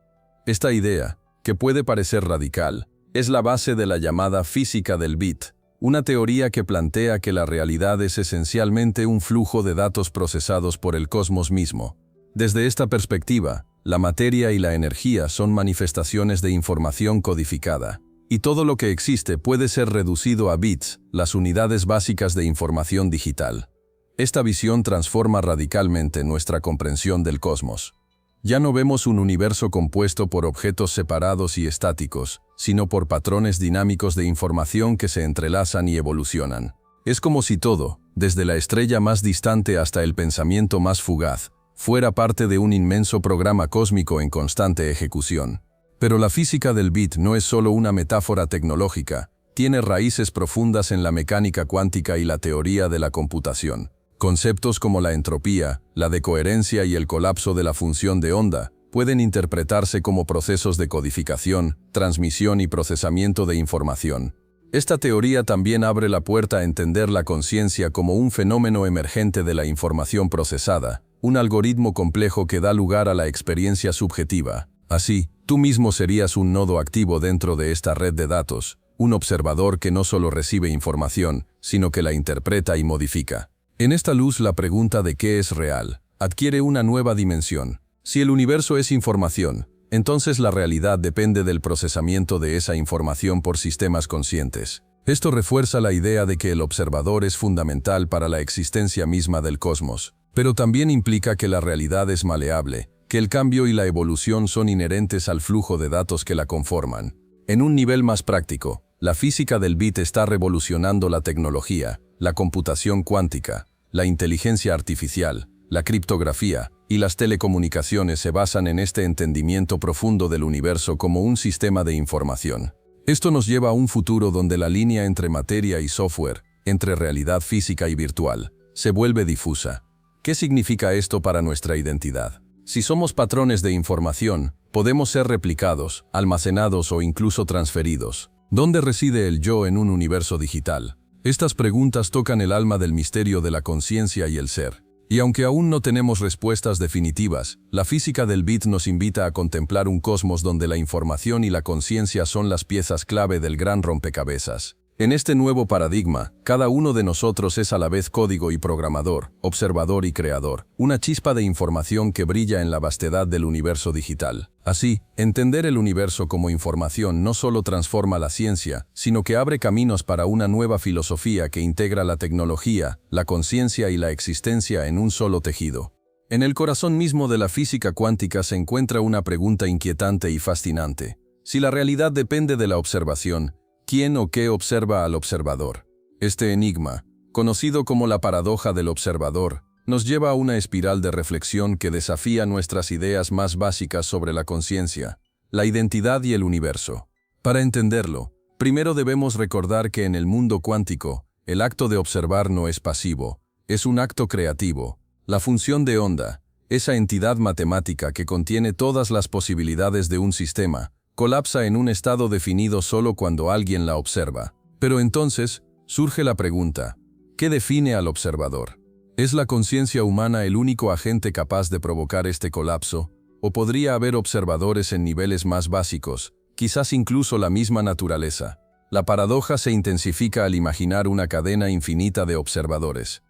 Esta idea, que puede parecer radical, es la base de la llamada física del bit, una teoría que plantea que la realidad es esencialmente un flujo de datos procesados por el cosmos mismo. Desde esta perspectiva, la materia y la energía son manifestaciones de información codificada, y todo lo que existe puede ser reducido a bits, las unidades básicas de información digital. Esta visión transforma radicalmente nuestra comprensión del cosmos. Ya no vemos un universo compuesto por objetos separados y estáticos, sino por patrones dinámicos de información que se entrelazan y evolucionan. Es como si todo, desde la estrella más distante hasta el pensamiento más fugaz, fuera parte de un inmenso programa cósmico en constante ejecución. Pero la física del bit no es solo una metáfora tecnológica, tiene raíces profundas en la mecánica cuántica y la teoría de la computación. Conceptos como la entropía, la decoherencia y el colapso de la función de onda pueden interpretarse como procesos de codificación, transmisión y procesamiento de información. Esta teoría también abre la puerta a entender la conciencia como un fenómeno emergente de la información procesada, un algoritmo complejo que da lugar a la experiencia subjetiva. Así, tú mismo serías un nodo activo dentro de esta red de datos, un observador que no solo recibe información, sino que la interpreta y modifica. En esta luz, la pregunta de qué es real adquiere una nueva dimensión. Si el universo es información, entonces la realidad depende del procesamiento de esa información por sistemas conscientes. Esto refuerza la idea de que el observador es fundamental para la existencia misma del cosmos, pero también implica que la realidad es maleable, que el cambio y la evolución son inherentes al flujo de datos que la conforman. En un nivel más práctico, la física del bit está revolucionando la tecnología, la computación cuántica, la inteligencia artificial, la criptografía y las telecomunicaciones se basan en este entendimiento profundo del universo como un sistema de información. Esto nos lleva a un futuro donde la línea entre materia y software, entre realidad física y virtual, se vuelve difusa. ¿Qué significa esto para nuestra identidad? Si somos patrones de información, podemos ser replicados, almacenados o incluso transferidos. ¿Dónde reside el yo en un universo digital? Estas preguntas tocan el alma del misterio de la conciencia y el ser. Y aunque aún no tenemos respuestas definitivas, la física del bit nos invita a contemplar un cosmos donde la información y la conciencia son las piezas clave del gran rompecabezas. En este nuevo paradigma, cada uno de nosotros es a la vez código y programador, observador y creador, una chispa de información que brilla en la vastedad del universo digital. Así, entender el universo como información no solo transforma la ciencia, sino que abre caminos para una nueva filosofía que integra la tecnología, la conciencia y la existencia en un solo tejido. En el corazón mismo de la física cuántica se encuentra una pregunta inquietante y fascinante. Si la realidad depende de la observación, ¿quién o qué observa al observador? Este enigma, conocido como la paradoja del observador, nos lleva a una espiral de reflexión que desafía nuestras ideas más básicas sobre la conciencia, la identidad y el universo. Para entenderlo, primero debemos recordar que en el mundo cuántico, el acto de observar no es pasivo, es un acto creativo. La función de onda, esa entidad matemática que contiene todas las posibilidades de un sistema, colapsa en un estado definido solo cuando alguien la observa. Pero entonces, surge la pregunta, ¿qué define al observador? ¿Es la conciencia humana el único agente capaz de provocar este colapso? ¿O podría haber observadores en niveles más básicos, quizás incluso la misma naturaleza? La paradoja se intensifica al imaginar una cadena infinita de observadores.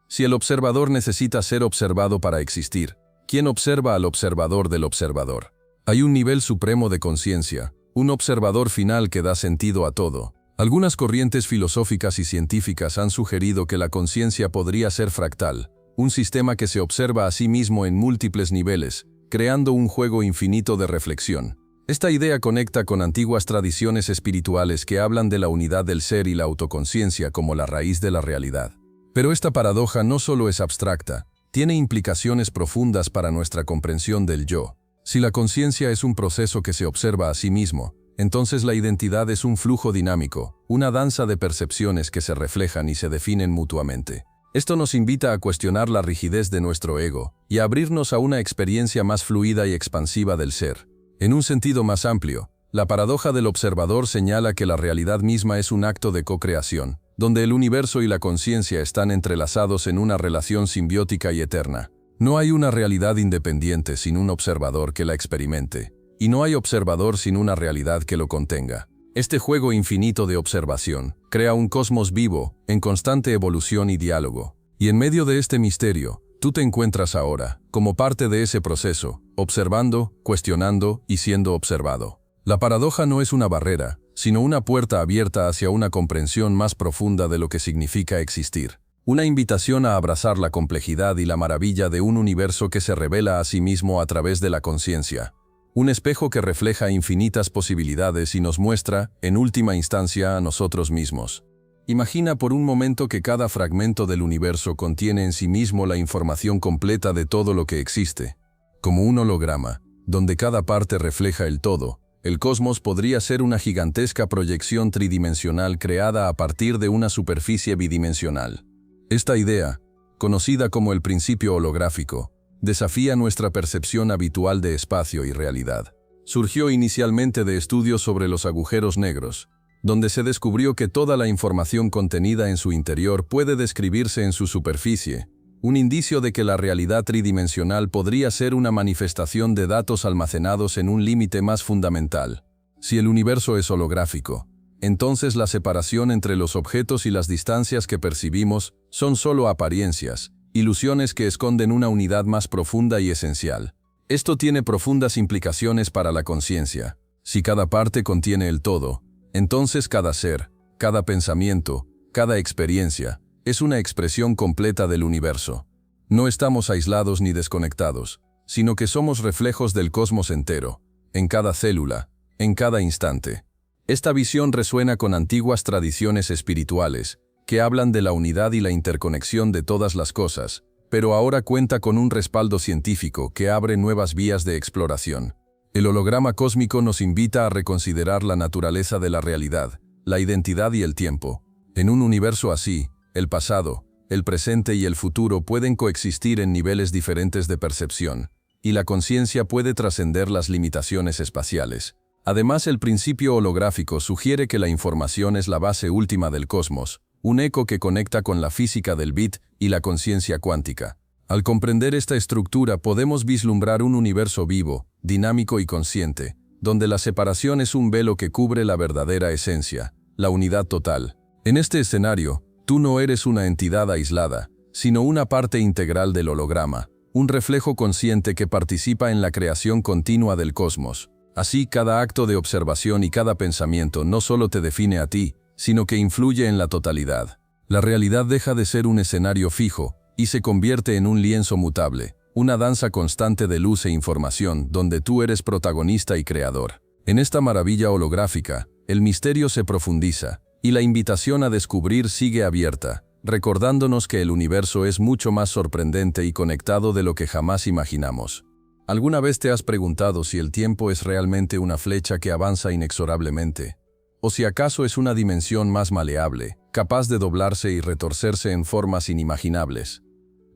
Si el observador necesita ser observado para existir, ¿quién observa al observador del observador? Hay un nivel supremo de conciencia, un observador final que da sentido a todo. Algunas corrientes filosóficas y científicas han sugerido que la conciencia podría ser fractal, un sistema que se observa a sí mismo en múltiples niveles, creando un juego infinito de reflexión. Esta idea conecta con antiguas tradiciones espirituales que hablan de la unidad del ser y la autoconciencia como la raíz de la realidad. Pero esta paradoja no solo es abstracta, tiene implicaciones profundas para nuestra comprensión del yo. Si la conciencia es un proceso que se observa a sí mismo, entonces la identidad es un flujo dinámico, una danza de percepciones que se reflejan y se definen mutuamente. Esto nos invita a cuestionar la rigidez de nuestro ego y a abrirnos a una experiencia más fluida y expansiva del ser. En un sentido más amplio, la paradoja del observador señala que la realidad misma es un acto de co-creación, donde el universo y la conciencia están entrelazados en una relación simbiótica y eterna. No hay una realidad independiente sin un observador que la experimente, y no hay observador sin una realidad que lo contenga. Este juego infinito de observación crea un cosmos vivo, en constante evolución y diálogo. Y en medio de este misterio, tú te encuentras ahora, como parte de ese proceso, observando, cuestionando y siendo observado. La paradoja no es una barrera, sino una puerta abierta hacia una comprensión más profunda de lo que significa existir. Una invitación a abrazar la complejidad y la maravilla de un universo que se revela a sí mismo a través de la conciencia. Un espejo que refleja infinitas posibilidades y nos muestra, en última instancia, a nosotros mismos. Imagina por un momento que cada fragmento del universo contiene en sí mismo la información completa de todo lo que existe. Como un holograma, donde cada parte refleja el todo, el cosmos podría ser una gigantesca proyección tridimensional creada a partir de una superficie bidimensional. Esta idea, conocida como el principio holográfico, desafía nuestra percepción habitual de espacio y realidad. Surgió inicialmente de estudios sobre los agujeros negros, donde se descubrió que toda la información contenida en su interior puede describirse en su superficie, un indicio de que la realidad tridimensional podría ser una manifestación de datos almacenados en un límite más fundamental. Si el universo es holográfico, entonces la separación entre los objetos y las distancias que percibimos son solo apariencias, ilusiones que esconden una unidad más profunda y esencial. Esto tiene profundas implicaciones para la conciencia. Si cada parte contiene el todo, entonces cada ser, cada pensamiento, cada experiencia, es una expresión completa del universo. No estamos aislados ni desconectados, sino que somos reflejos del cosmos entero, en cada célula, en cada instante. Esta visión resuena con antiguas tradiciones espirituales, que hablan de la unidad y la interconexión de todas las cosas, pero ahora cuenta con un respaldo científico que abre nuevas vías de exploración. El holograma cósmico nos invita a reconsiderar la naturaleza de la realidad, la identidad y el tiempo. En un universo así, el pasado, el presente y el futuro pueden coexistir en niveles diferentes de percepción, y la conciencia puede trascender las limitaciones espaciales. Además, el principio holográfico sugiere que la información es la base última del cosmos, un eco que conecta con la física del bit y la conciencia cuántica. Al comprender esta estructura podemos vislumbrar un universo vivo, dinámico y consciente, donde la separación es un velo que cubre la verdadera esencia, la unidad total. En este escenario, tú no eres una entidad aislada, sino una parte integral del holograma, un reflejo consciente que participa en la creación continua del cosmos. Así, cada acto de observación y cada pensamiento no solo te define a ti, sino que influye en la totalidad. La realidad deja de ser un escenario fijo y se convierte en un lienzo mutable, una danza constante de luz e información donde tú eres protagonista y creador. En esta maravilla holográfica, el misterio se profundiza y la invitación a descubrir sigue abierta, recordándonos que el universo es mucho más sorprendente y conectado de lo que jamás imaginamos. ¿Alguna vez te has preguntado si el tiempo es realmente una flecha que avanza inexorablemente? ¿O si acaso es una dimensión más maleable, capaz de doblarse y retorcerse en formas inimaginables?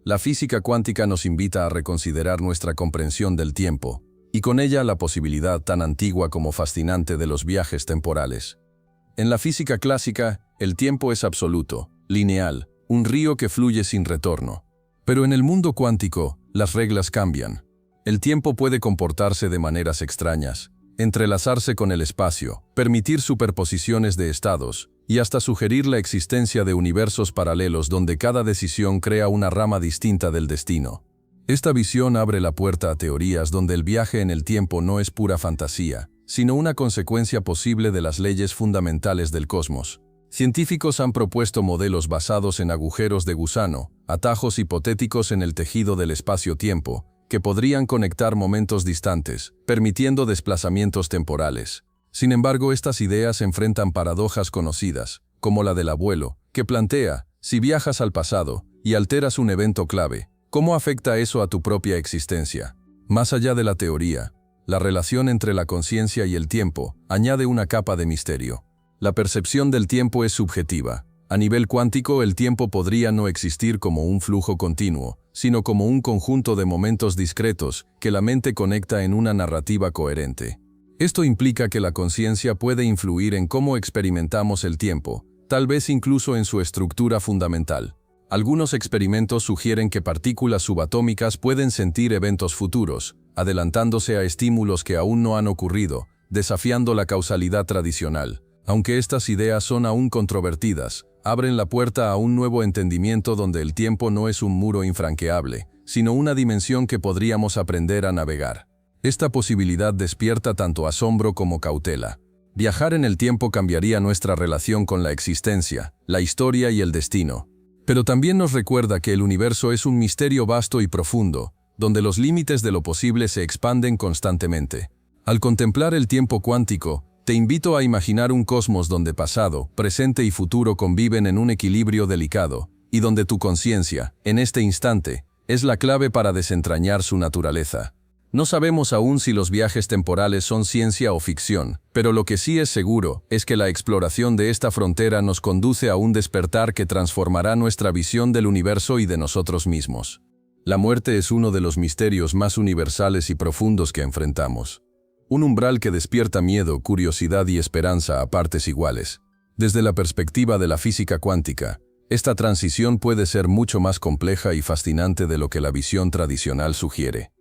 La física cuántica nos invita a reconsiderar nuestra comprensión del tiempo, y con ella la posibilidad tan antigua como fascinante de los viajes temporales. En la física clásica, el tiempo es absoluto, lineal, un río que fluye sin retorno. Pero en el mundo cuántico, las reglas cambian. El tiempo puede comportarse de maneras extrañas, entrelazarse con el espacio, permitir superposiciones de estados, y hasta sugerir la existencia de universos paralelos donde cada decisión crea una rama distinta del destino. Esta visión abre la puerta a teorías donde el viaje en el tiempo no es pura fantasía, sino una consecuencia posible de las leyes fundamentales del cosmos. Científicos han propuesto modelos basados en agujeros de gusano, atajos hipotéticos en el tejido del espacio-tiempo, que podrían conectar momentos distantes, permitiendo desplazamientos temporales. Sin embargo, estas ideas enfrentan paradojas conocidas, como la del abuelo, que plantea, si viajas al pasado y alteras un evento clave, ¿cómo afecta eso a tu propia existencia? Más allá de la teoría, la relación entre la conciencia y el tiempo añade una capa de misterio. La percepción del tiempo es subjetiva. A nivel cuántico, el tiempo podría no existir como un flujo continuo, sino como un conjunto de momentos discretos que la mente conecta en una narrativa coherente. Esto implica que la conciencia puede influir en cómo experimentamos el tiempo, tal vez incluso en su estructura fundamental. Algunos experimentos sugieren que partículas subatómicas pueden sentir eventos futuros, adelantándose a estímulos que aún no han ocurrido, desafiando la causalidad tradicional. Aunque estas ideas son aún controvertidas, abren la puerta a un nuevo entendimiento donde el tiempo no es un muro infranqueable, sino una dimensión que podríamos aprender a navegar. Esta posibilidad despierta tanto asombro como cautela. Viajar en el tiempo cambiaría nuestra relación con la existencia, la historia y el destino. Pero también nos recuerda que el universo es un misterio vasto y profundo, donde los límites de lo posible se expanden constantemente. Al contemplar el tiempo cuántico, te invito a imaginar un cosmos donde pasado, presente y futuro conviven en un equilibrio delicado, y donde tu conciencia, en este instante, es la clave para desentrañar su naturaleza. No sabemos aún si los viajes temporales son ciencia o ficción, pero lo que sí es seguro es que la exploración de esta frontera nos conduce a un despertar que transformará nuestra visión del universo y de nosotros mismos. La muerte es uno de los misterios más universales y profundos que enfrentamos. Un umbral que despierta miedo, curiosidad y esperanza a partes iguales. Desde la perspectiva de la física cuántica, esta transición puede ser mucho más compleja y fascinante de lo que la visión tradicional sugiere.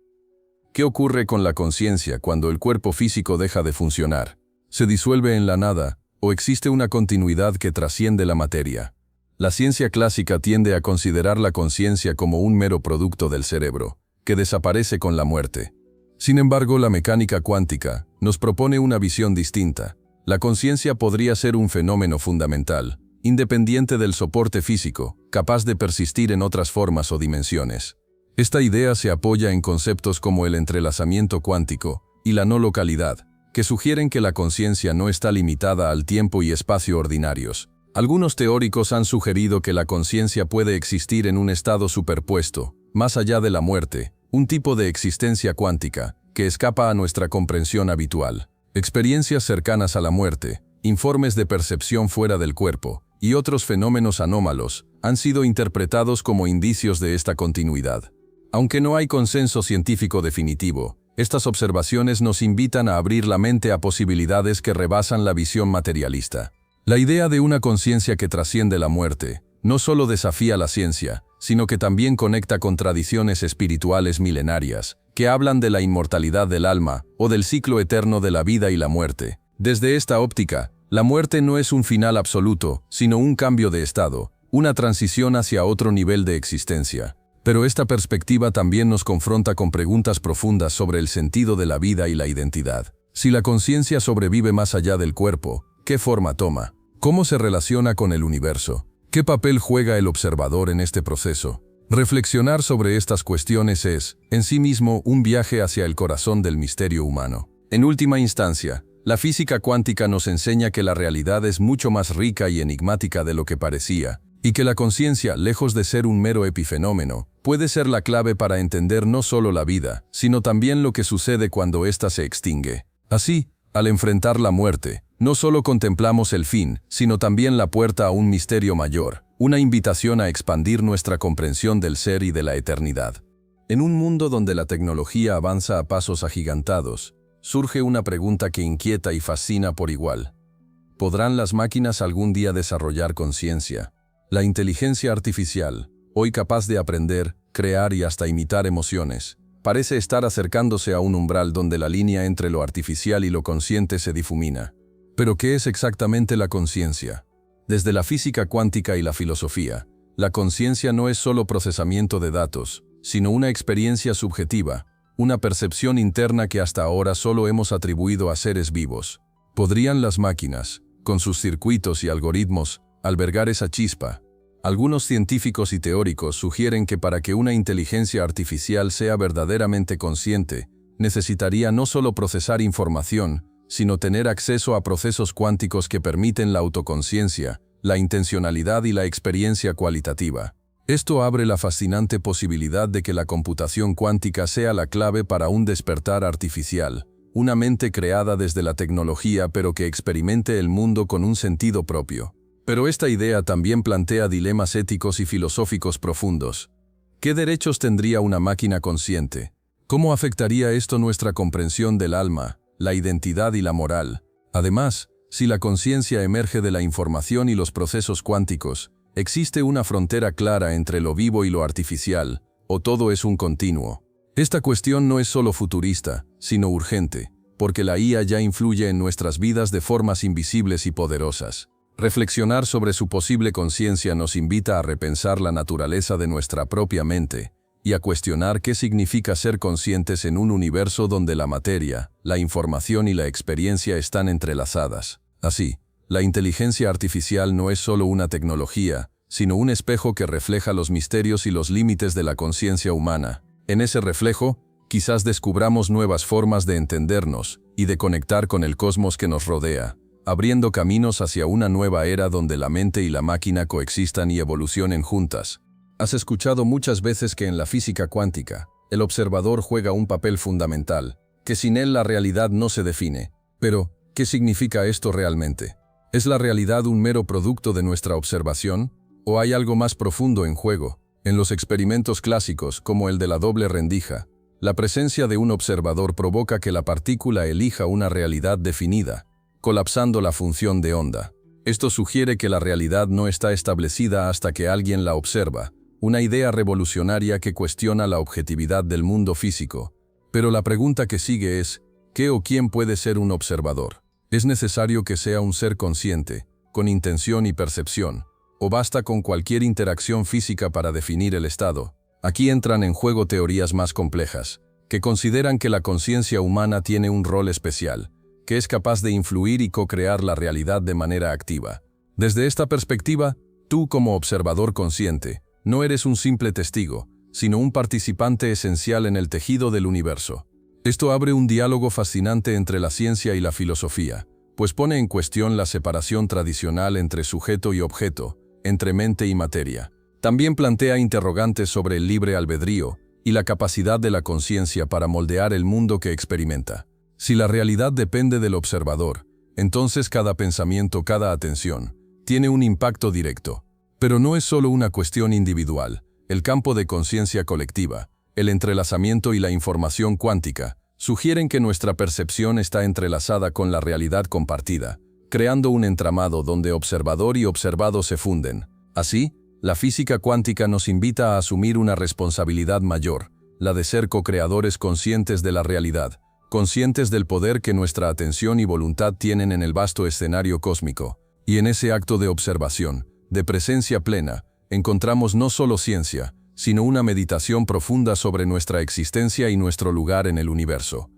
¿Qué ocurre con la conciencia cuando el cuerpo físico deja de funcionar? ¿Se disuelve en la nada, o existe una continuidad que trasciende la materia? La ciencia clásica tiende a considerar la conciencia como un mero producto del cerebro, que desaparece con la muerte. Sin embargo, la mecánica cuántica nos propone una visión distinta. La conciencia podría ser un fenómeno fundamental, independiente del soporte físico, capaz de persistir en otras formas o dimensiones. Esta idea se apoya en conceptos como el entrelazamiento cuántico y la no localidad, que sugieren que la conciencia no está limitada al tiempo y espacio ordinarios. Algunos teóricos han sugerido que la conciencia puede existir en un estado superpuesto, más allá de la muerte, un tipo de existencia cuántica, que escapa a nuestra comprensión habitual. Experiencias cercanas a la muerte, informes de percepción fuera del cuerpo, y otros fenómenos anómalos, han sido interpretados como indicios de esta continuidad. Aunque no hay consenso científico definitivo, estas observaciones nos invitan a abrir la mente a posibilidades que rebasan la visión materialista. La idea de una conciencia que trasciende la muerte, no solo desafía la ciencia, sino que también conecta con tradiciones espirituales milenarias, que hablan de la inmortalidad del alma o del ciclo eterno de la vida y la muerte. Desde esta óptica, la muerte no es un final absoluto, sino un cambio de estado, una transición hacia otro nivel de existencia. Pero esta perspectiva también nos confronta con preguntas profundas sobre el sentido de la vida y la identidad. Si la conciencia sobrevive más allá del cuerpo, ¿qué forma toma? ¿Cómo se relaciona con el universo? ¿Qué papel juega el observador en este proceso? Reflexionar sobre estas cuestiones es, en sí mismo, un viaje hacia el corazón del misterio humano. En última instancia, la física cuántica nos enseña que la realidad es mucho más rica y enigmática de lo que parecía, y que la conciencia, lejos de ser un mero epifenómeno, puede ser la clave para entender no solo la vida, sino también lo que sucede cuando ésta se extingue. Así, al enfrentar la muerte, no solo contemplamos el fin, sino también la puerta a un misterio mayor, una invitación a expandir nuestra comprensión del ser y de la eternidad. En un mundo donde la tecnología avanza a pasos agigantados, surge una pregunta que inquieta y fascina por igual. ¿Podrán las máquinas algún día desarrollar conciencia? La inteligencia artificial, hoy capaz de aprender, crear y hasta imitar emociones, parece estar acercándose a un umbral donde la línea entre lo artificial y lo consciente se difumina. ¿Pero qué es exactamente la conciencia? Desde la física cuántica y la filosofía, la conciencia no es solo procesamiento de datos, sino una experiencia subjetiva, una percepción interna que hasta ahora solo hemos atribuido a seres vivos. ¿Podrían las máquinas, con sus circuitos y algoritmos, albergar esa chispa? Algunos científicos y teóricos sugieren que para que una inteligencia artificial sea verdaderamente consciente, necesitaría no solo procesar información, sino tener acceso a procesos cuánticos que permiten la autoconciencia, la intencionalidad y la experiencia cualitativa. Esto abre la fascinante posibilidad de que la computación cuántica sea la clave para un despertar artificial, una mente creada desde la tecnología pero que experimente el mundo con un sentido propio. Pero esta idea también plantea dilemas éticos y filosóficos profundos. ¿Qué derechos tendría una máquina consciente? ¿Cómo afectaría esto nuestra comprensión del alma, la identidad y la moral? Además, si la conciencia emerge de la información y los procesos cuánticos, ¿existe una frontera clara entre lo vivo y lo artificial, o todo es un continuo? Esta cuestión no es solo futurista, sino urgente, porque la IA ya influye en nuestras vidas de formas invisibles y poderosas. Reflexionar sobre su posible conciencia nos invita a repensar la naturaleza de nuestra propia mente y a cuestionar qué significa ser conscientes en un universo donde la materia, la información y la experiencia están entrelazadas. Así, la inteligencia artificial no es solo una tecnología, sino un espejo que refleja los misterios y los límites de la conciencia humana. En ese reflejo, quizás descubramos nuevas formas de entendernos y de conectar con el cosmos que nos rodea, abriendo caminos hacia una nueva era donde la mente y la máquina coexistan y evolucionen juntas. Has escuchado muchas veces que en la física cuántica, el observador juega un papel fundamental, que sin él la realidad no se define. Pero, ¿qué significa esto realmente? ¿Es la realidad un mero producto de nuestra observación? ¿O hay algo más profundo en juego? En los experimentos clásicos, como el de la doble rendija, la presencia de un observador provoca que la partícula elija una realidad definida, colapsando la función de onda. Esto sugiere que la realidad no está establecida hasta que alguien la observa, una idea revolucionaria que cuestiona la objetividad del mundo físico. Pero la pregunta que sigue es, ¿qué o quién puede ser un observador? ¿Es necesario que sea un ser consciente, con intención y percepción, o basta con cualquier interacción física para definir el estado? Aquí entran en juego teorías más complejas, que consideran que la conciencia humana tiene un rol especial, que es capaz de influir y co-crear la realidad de manera activa. Desde esta perspectiva, tú como observador consciente, no eres un simple testigo, sino un participante esencial en el tejido del universo. Esto abre un diálogo fascinante entre la ciencia y la filosofía, pues pone en cuestión la separación tradicional entre sujeto y objeto, entre mente y materia. También plantea interrogantes sobre el libre albedrío y la capacidad de la conciencia para moldear el mundo que experimenta. Si la realidad depende del observador, entonces cada pensamiento, cada atención, tiene un impacto directo. Pero no es solo una cuestión individual. El campo de conciencia colectiva, el entrelazamiento y la información cuántica, sugieren que nuestra percepción está entrelazada con la realidad compartida, creando un entramado donde observador y observado se funden. Así, la física cuántica nos invita a asumir una responsabilidad mayor, la de ser co-creadores conscientes de la realidad, conscientes del poder que nuestra atención y voluntad tienen en el vasto escenario cósmico. Y en ese acto de observación, de presencia plena, encontramos no solo ciencia, sino una meditación profunda sobre nuestra existencia y nuestro lugar en el universo.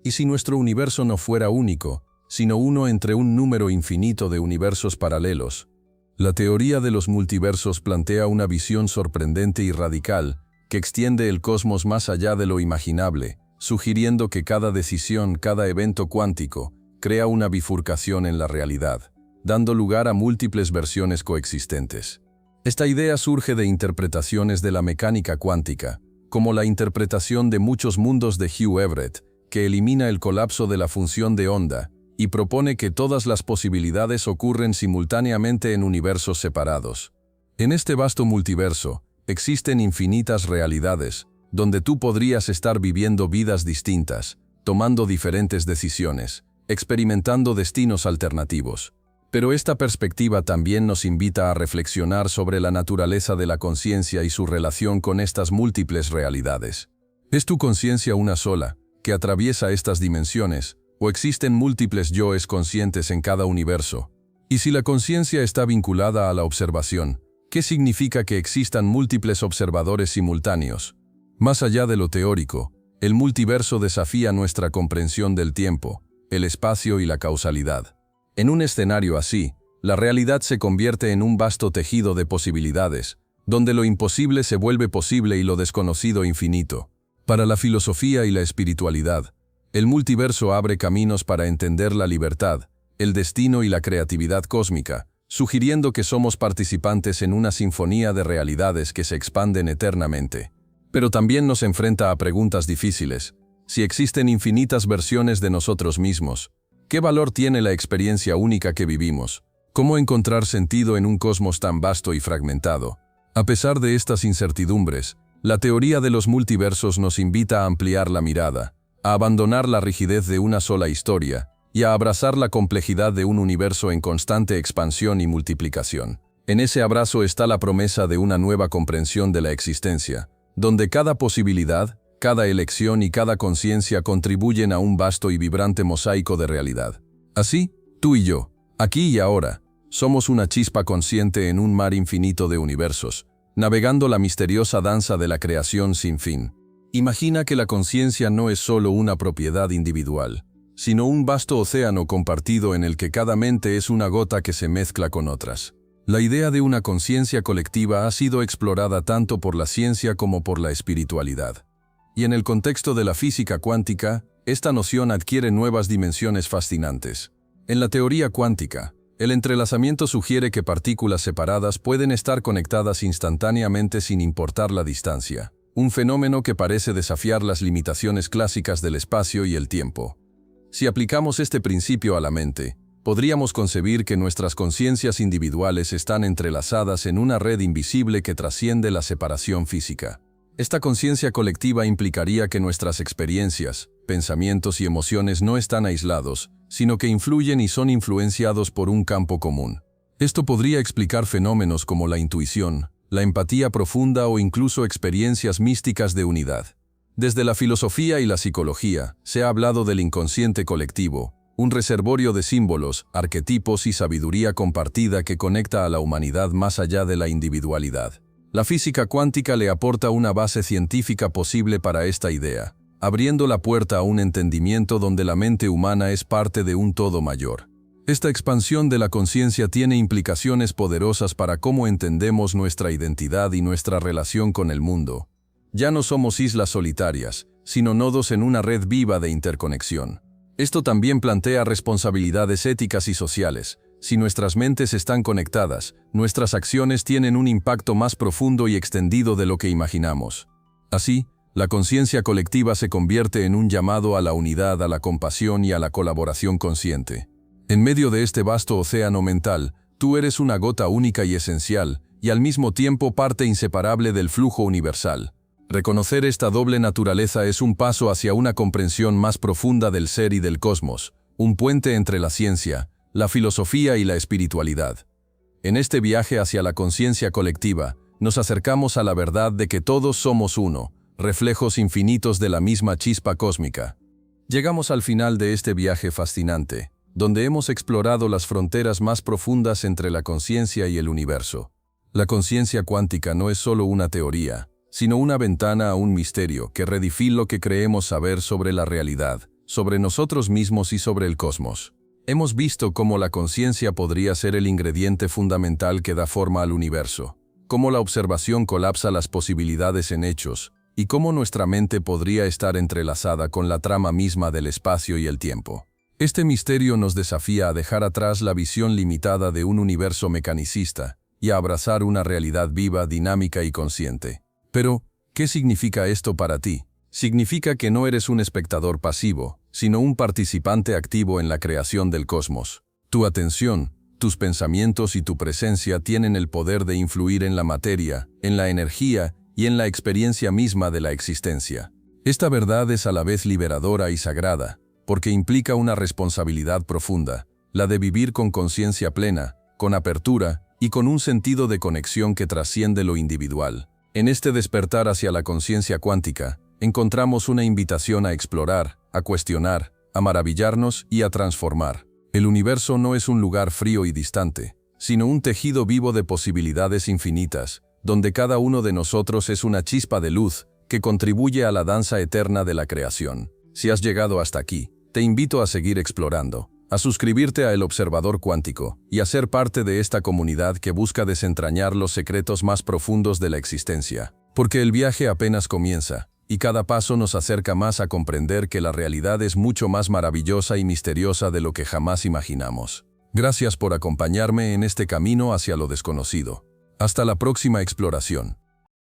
¿Y si nuestro universo no fuera único, sino uno entre un número infinito de universos paralelos? La teoría de los multiversos plantea una visión sorprendente y radical, que extiende el cosmos más allá de lo imaginable, sugiriendo que cada decisión, cada evento cuántico, crea una bifurcación en la realidad, dando lugar a múltiples versiones coexistentes. Esta idea surge de interpretaciones de la mecánica cuántica, como la interpretación de muchos mundos de Hugh Everett, que elimina el colapso de la función de onda y propone que todas las posibilidades ocurren simultáneamente en universos separados. En este vasto multiverso, existen infinitas realidades, donde tú podrías estar viviendo vidas distintas, tomando diferentes decisiones, experimentando destinos alternativos. Pero esta perspectiva también nos invita a reflexionar sobre la naturaleza de la conciencia y su relación con estas múltiples realidades. ¿Es tu conciencia una sola, que atraviesa estas dimensiones, o existen múltiples yoes conscientes en cada universo? Y si la conciencia está vinculada a la observación, ¿qué significa que existan múltiples observadores simultáneos? Más allá de lo teórico, El multiverso desafía nuestra comprensión del tiempo, el espacio y la causalidad. En un escenario así, la realidad se convierte en un vasto tejido de posibilidades, donde lo imposible se vuelve posible y lo desconocido infinito. Para la filosofía y la espiritualidad, el multiverso abre caminos para entender la libertad, el destino y la creatividad cósmica, sugiriendo que somos participantes en una sinfonía de realidades que se expanden eternamente. Pero también nos enfrenta a preguntas difíciles. Si existen infinitas versiones de nosotros mismos, ¿qué valor tiene la experiencia única que vivimos? ¿Cómo encontrar sentido en un cosmos tan vasto y fragmentado? A pesar de estas incertidumbres, la teoría de los multiversos nos invita a ampliar la mirada, a abandonar la rigidez de una sola historia y a abrazar la complejidad de un universo en constante expansión y multiplicación. En ese abrazo está la promesa de una nueva comprensión de la existencia, donde cada posibilidad, cada elección y cada conciencia contribuyen a un vasto y vibrante mosaico de realidad. Así, tú y yo, aquí y ahora, somos una chispa consciente en un mar infinito de universos, navegando la misteriosa danza de la creación sin fin. Imagina que la conciencia no es solo una propiedad individual, sino un vasto océano compartido en el que cada mente es una gota que se mezcla con otras. La idea de una conciencia colectiva ha sido explorada tanto por la ciencia como por la espiritualidad. Y en el contexto de la física cuántica, esta noción adquiere nuevas dimensiones fascinantes. En la teoría cuántica, el entrelazamiento sugiere que partículas separadas pueden estar conectadas instantáneamente sin importar la distancia, un fenómeno que parece desafiar las limitaciones clásicas del espacio y el tiempo. Si aplicamos este principio a la mente, podríamos concebir que nuestras conciencias individuales están entrelazadas en una red invisible que trasciende la separación física. Esta conciencia colectiva implicaría que nuestras experiencias, pensamientos y emociones no están aislados, sino que influyen y son influenciados por un campo común. Esto podría explicar fenómenos como la intuición, la empatía profunda o incluso experiencias místicas de unidad. Desde la filosofía y la psicología, se ha hablado del inconsciente colectivo, un reservorio de símbolos, arquetipos y sabiduría compartida que conecta a la humanidad más allá de la individualidad. La física cuántica le aporta una base científica posible para esta idea, abriendo la puerta a un entendimiento donde la mente humana es parte de un todo mayor. Esta expansión de la conciencia tiene implicaciones poderosas para cómo entendemos nuestra identidad y nuestra relación con el mundo. Ya no somos islas solitarias, sino nodos en una red viva de interconexión. Esto también plantea responsabilidades éticas y sociales. Si nuestras mentes están conectadas, nuestras acciones tienen un impacto más profundo y extendido de lo que imaginamos. Así, la conciencia colectiva se convierte en un llamado a la unidad, a la compasión y a la colaboración consciente. En medio de este vasto océano mental, tú eres una gota única y esencial, y al mismo tiempo parte inseparable del flujo universal. Reconocer esta doble naturaleza es un paso hacia una comprensión más profunda del ser y del cosmos, un puente entre la ciencia, la filosofía y la espiritualidad. En este viaje hacia la conciencia colectiva, nos acercamos a la verdad de que todos somos uno, reflejos infinitos de la misma chispa cósmica. Llegamos al final de este viaje fascinante, donde hemos explorado las fronteras más profundas entre la conciencia y el universo. La conciencia cuántica no es solo una teoría, sino una ventana a un misterio que redefine lo que creemos saber sobre la realidad, sobre nosotros mismos y sobre el cosmos. Hemos visto cómo la conciencia podría ser el ingrediente fundamental que da forma al universo, cómo la observación colapsa las posibilidades en hechos, y cómo nuestra mente podría estar entrelazada con la trama misma del espacio y el tiempo. Este misterio nos desafía a dejar atrás la visión limitada de un universo mecanicista y a abrazar una realidad viva, dinámica y consciente. Pero, ¿qué significa esto para ti? Significa que no eres un espectador pasivo, sino un participante activo en la creación del cosmos. Tu atención, tus pensamientos y tu presencia tienen el poder de influir en la materia, en la energía y en la experiencia misma de la existencia. Esta verdad es a la vez liberadora y sagrada, porque implica una responsabilidad profunda, la de vivir con conciencia plena, con apertura y con un sentido de conexión que trasciende lo individual. En este despertar hacia la conciencia cuántica, encontramos una invitación a explorar, a cuestionar, a maravillarnos y a transformar. El universo no es un lugar frío y distante, sino un tejido vivo de posibilidades infinitas, donde cada uno de nosotros es una chispa de luz que contribuye a la danza eterna de la creación. Si has llegado hasta aquí, te invito a seguir explorando, a suscribirte a El Observador Cuántico y a ser parte de esta comunidad que busca desentrañar los secretos más profundos de la existencia. Porque el viaje apenas comienza, y cada paso nos acerca más a comprender que la realidad es mucho más maravillosa y misteriosa de lo que jamás imaginamos. Gracias por acompañarme en este camino hacia lo desconocido. Hasta la próxima exploración.